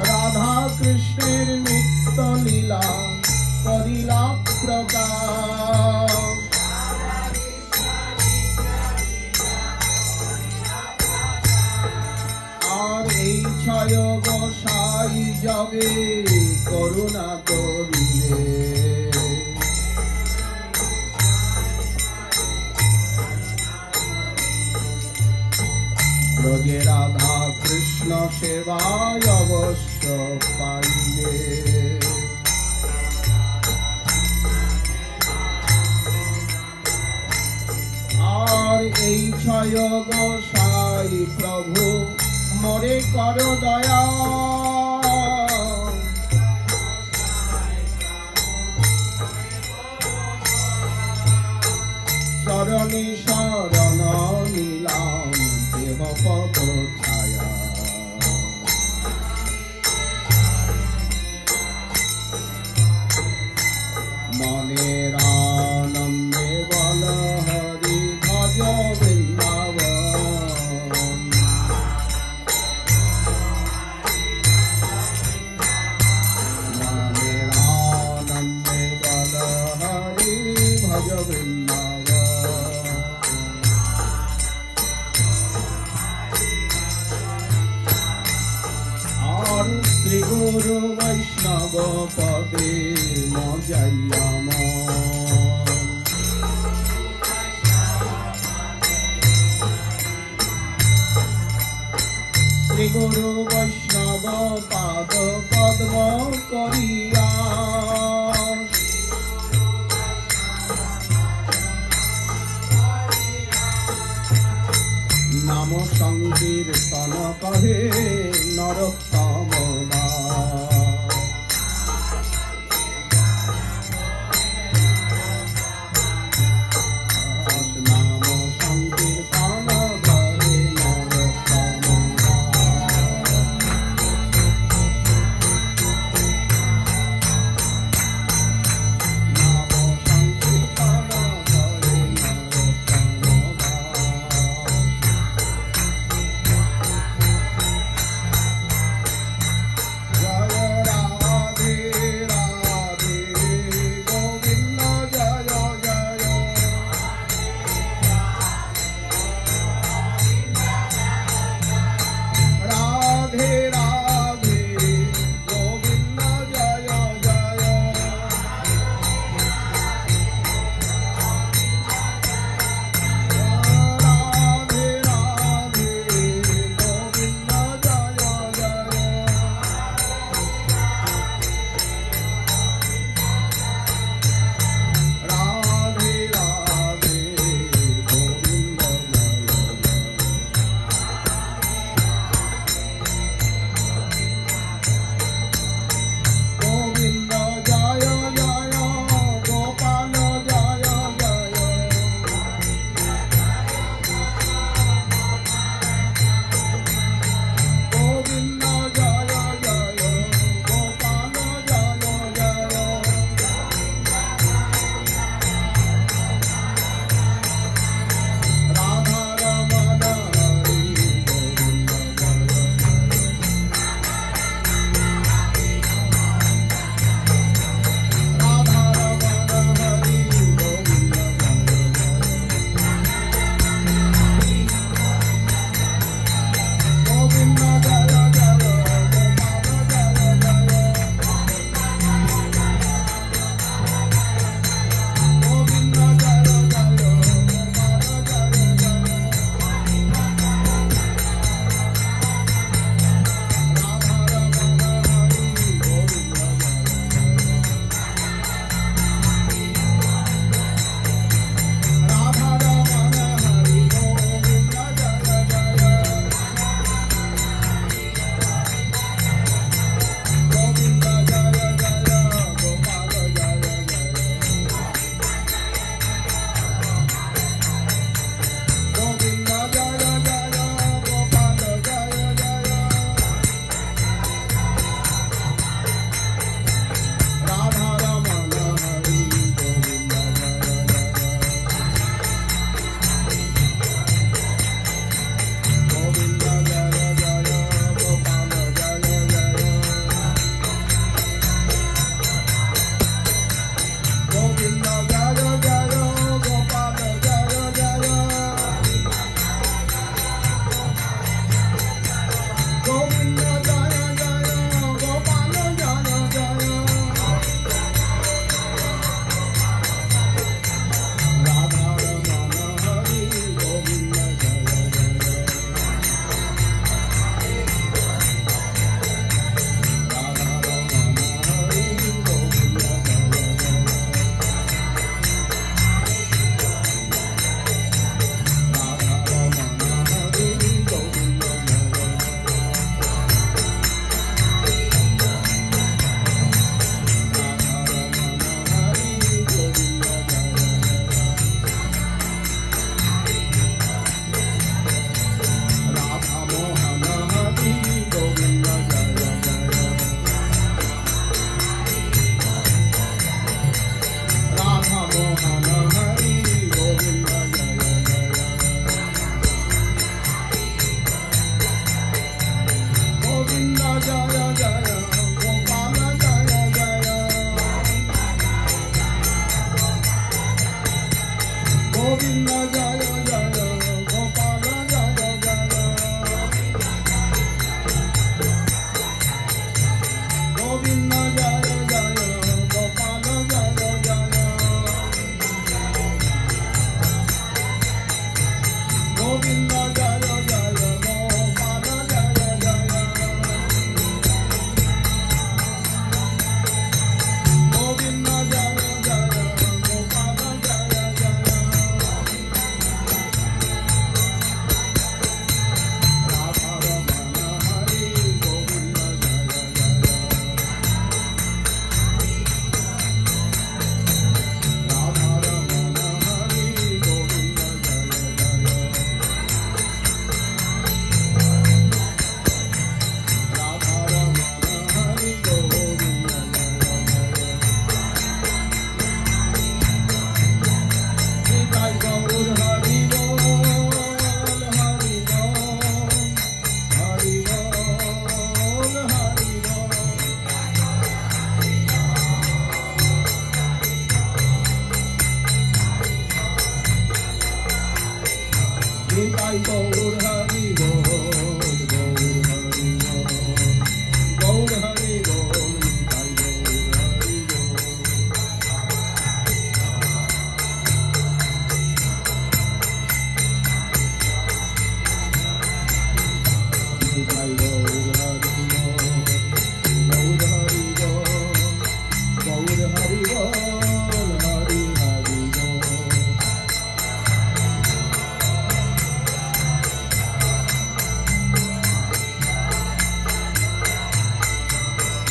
রাধা কৃষ্ণের নিত্য লীলা করিলা প্রকাশ আর এই ছয় গোসাই যাবে করুণা করিলে ব্রজে রাধা কৃষ্ণ সেবায় অবশ্য পাইবে আর এই ছয় গোসাই প্রভু মোরে কর দয়া চরণে শরণ নিলাম দেহ পদ ছায়া মনের আনন্দে বল হরি ভজ বৃন্দাবন মনের আনন্দে বল হরি ভজ বৃন্দাবন শ্রী গুরু বৈষ্ণব পদে মজাইয়া মন। শ্রী গুরু বৈষ্ণব পাদ পদ্ম করিয়া নাম সংকীর্তন কহে নরোত্তম দাস। নাম সংকীর্তন কহে নরোত্তম দাস। নাম সংকীর্তন কহে নরোত্তম দাস।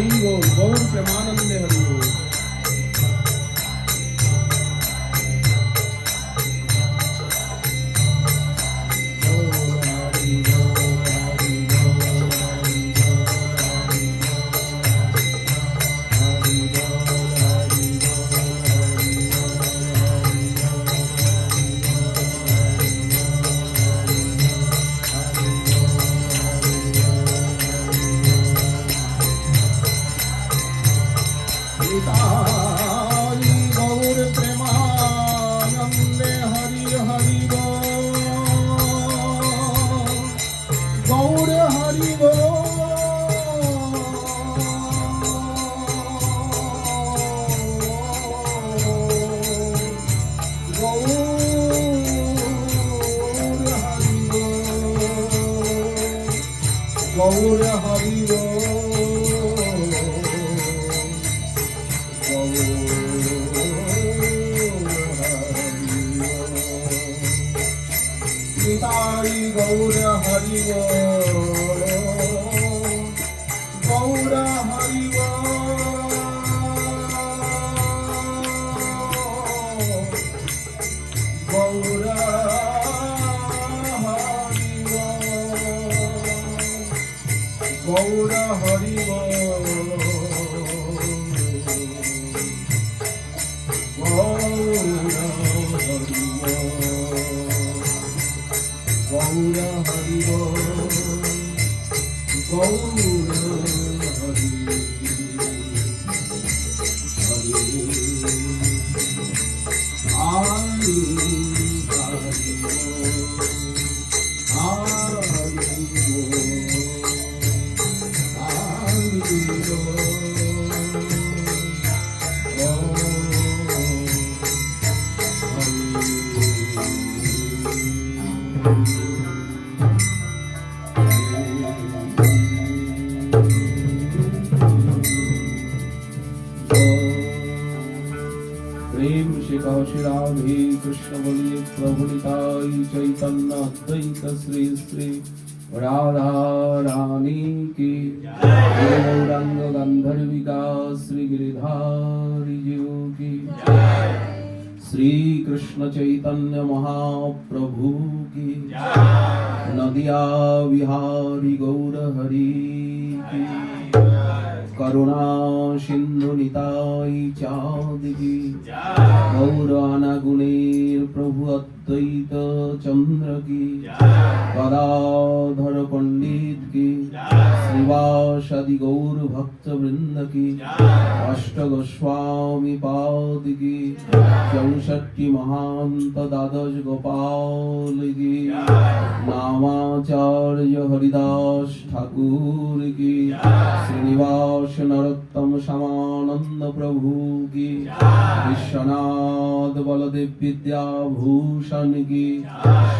हरि बोल गौर प्रेमानंदे हरि बोल। हरि गौर प्रेमानंदे हरि हरि गौर हरि गौर हरि निताई गौर हरि गौर हरि गौर हरि गौर हरि गौर हरि गौर हरि हरि हरि प्रेम से कहो श्री राधे कृष्ण बोलिए प्रभु निताई चैतन्य अद्वैत श्री श्री राधा रानी की गौरांग गंधर्विका श्री गिरिधारी जीव की श्री कृष्ण चैतन्य महाप्रभु की नदिया विहारी गौर हरि की करुणा सिंधु निताई चाँद की गौर अनागुणेर प्रभु अद्वैत चंद्र की गदाधर पंडित की श्री श्रीनिवासादि गौर भक्त वृंद की अष्ट गोस्वामी पाद की 64 महंत द्वादश गोपाल की नामाचार्य हरिदास ठाकुर की श्रीनिवास नरोत्तम समानंद प्रभु की विश्वनाथ बलदेव विद्याभूषण की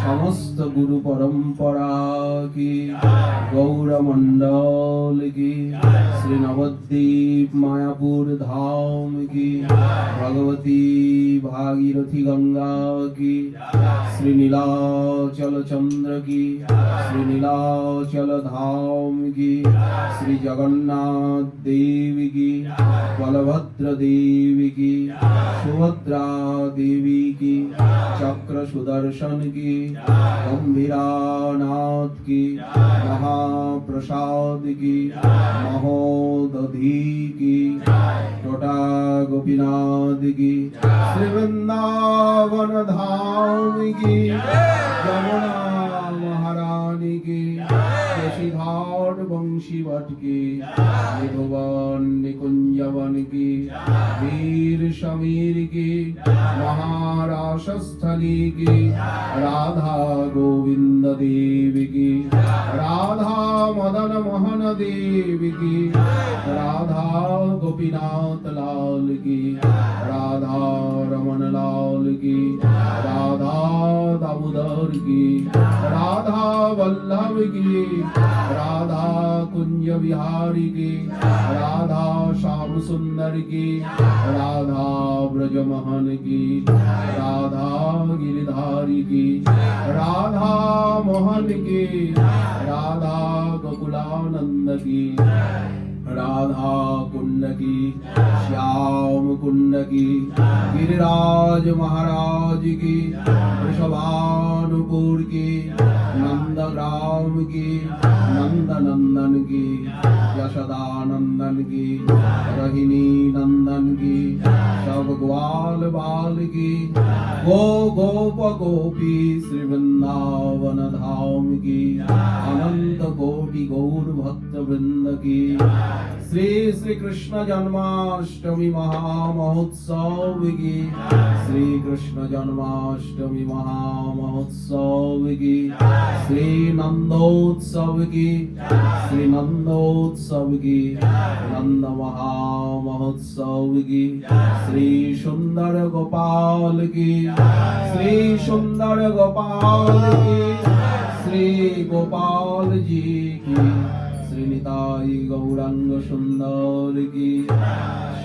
समस्त गुरु परंपरा की गौर मंडल की श्री नवद्वीप मायापुर धाम की भगवती भागीरथी गंगा की श्री नीलाचल चंद्र की श्री नीलाचल धाम की श्री जगन्नाथ देवी की बलभद्र देवी की सुभद्रा देवी की चक्र सुदर्शन की गंभीरानाथ की महाप्रसाद की महोदधि की टोटा गोपीनाथ की श्री वृंदावन धाम की यमुना महारानी की केशीघाट वंशी भट्ट की निधुवन निकुंजवन की वीर शमीर की महाराष्ट्रस्थली की राधा गोविंद देवी की राधा मदन मोहन देवी की राधा गोपीनाथ लाल की राधा रमन लाल की राधा दामोदर की राधा वल्लभ की राधा कुंज बिहारी की राधा श्याम सुंदर की राधा ब्रजमोहन की राधा गिरिधारी की राधा मोहन की राधा गोकुलानंद की राधा कुंड की श्याम कुंड की गिरिराज महाराज की वृषभानुपुर की नंदग्राम की नंदनंदन की यशोदानंदन की रोहिणी नंदन की सब ग्वाल बाल की गोप गोपी श्री वृंदावन धाम की अनंत कोटि गौर भक्त वृंद की श्री श्री कृष्ण जन्माष्टमी महामहोत्सव की श्री कृष्ण जन्माष्टमी महामहोत्सव की श्री नंदोत्सव की श्री नंदोत्सव की नंद महामहोत्सव की श्री सुंदर गोपाल की श्री सुंदर गोपाल की श्री गोपाल जी की श्री निताई गौरांग सुंदर की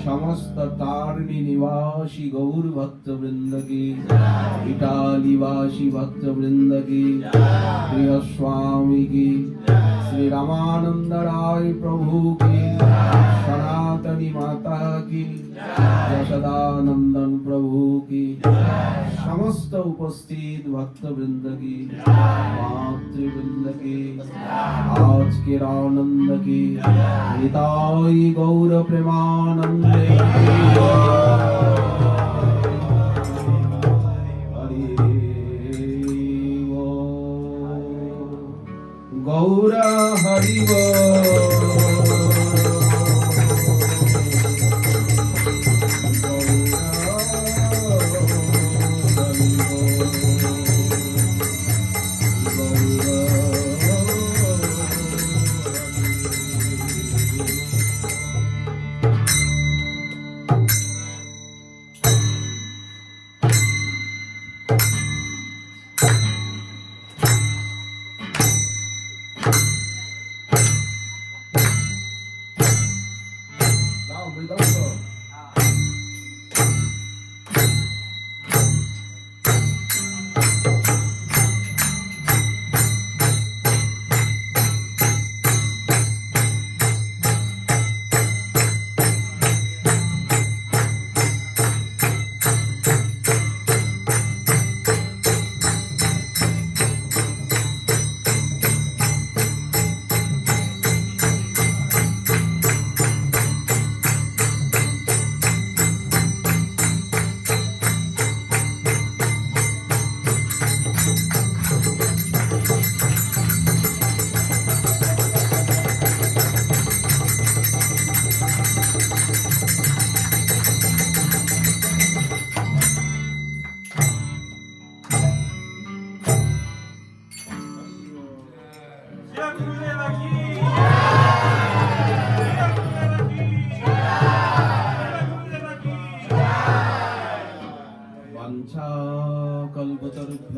समस्त तारणी निवासी गौर भक्त वृंद की इटाली वासी भक्त वृंद की प्रिय स्वामी की श्री रामानंद राय प्रभु की सनातनी माता की यशोदानंदन प्रभु की समस्त उपस्थित भक्त वृंद की मातृवृंद की आज के आनंद की निताई गौर प्रेमानंद गौर हरिव বাঞ্ছা কল্পতরুভ্য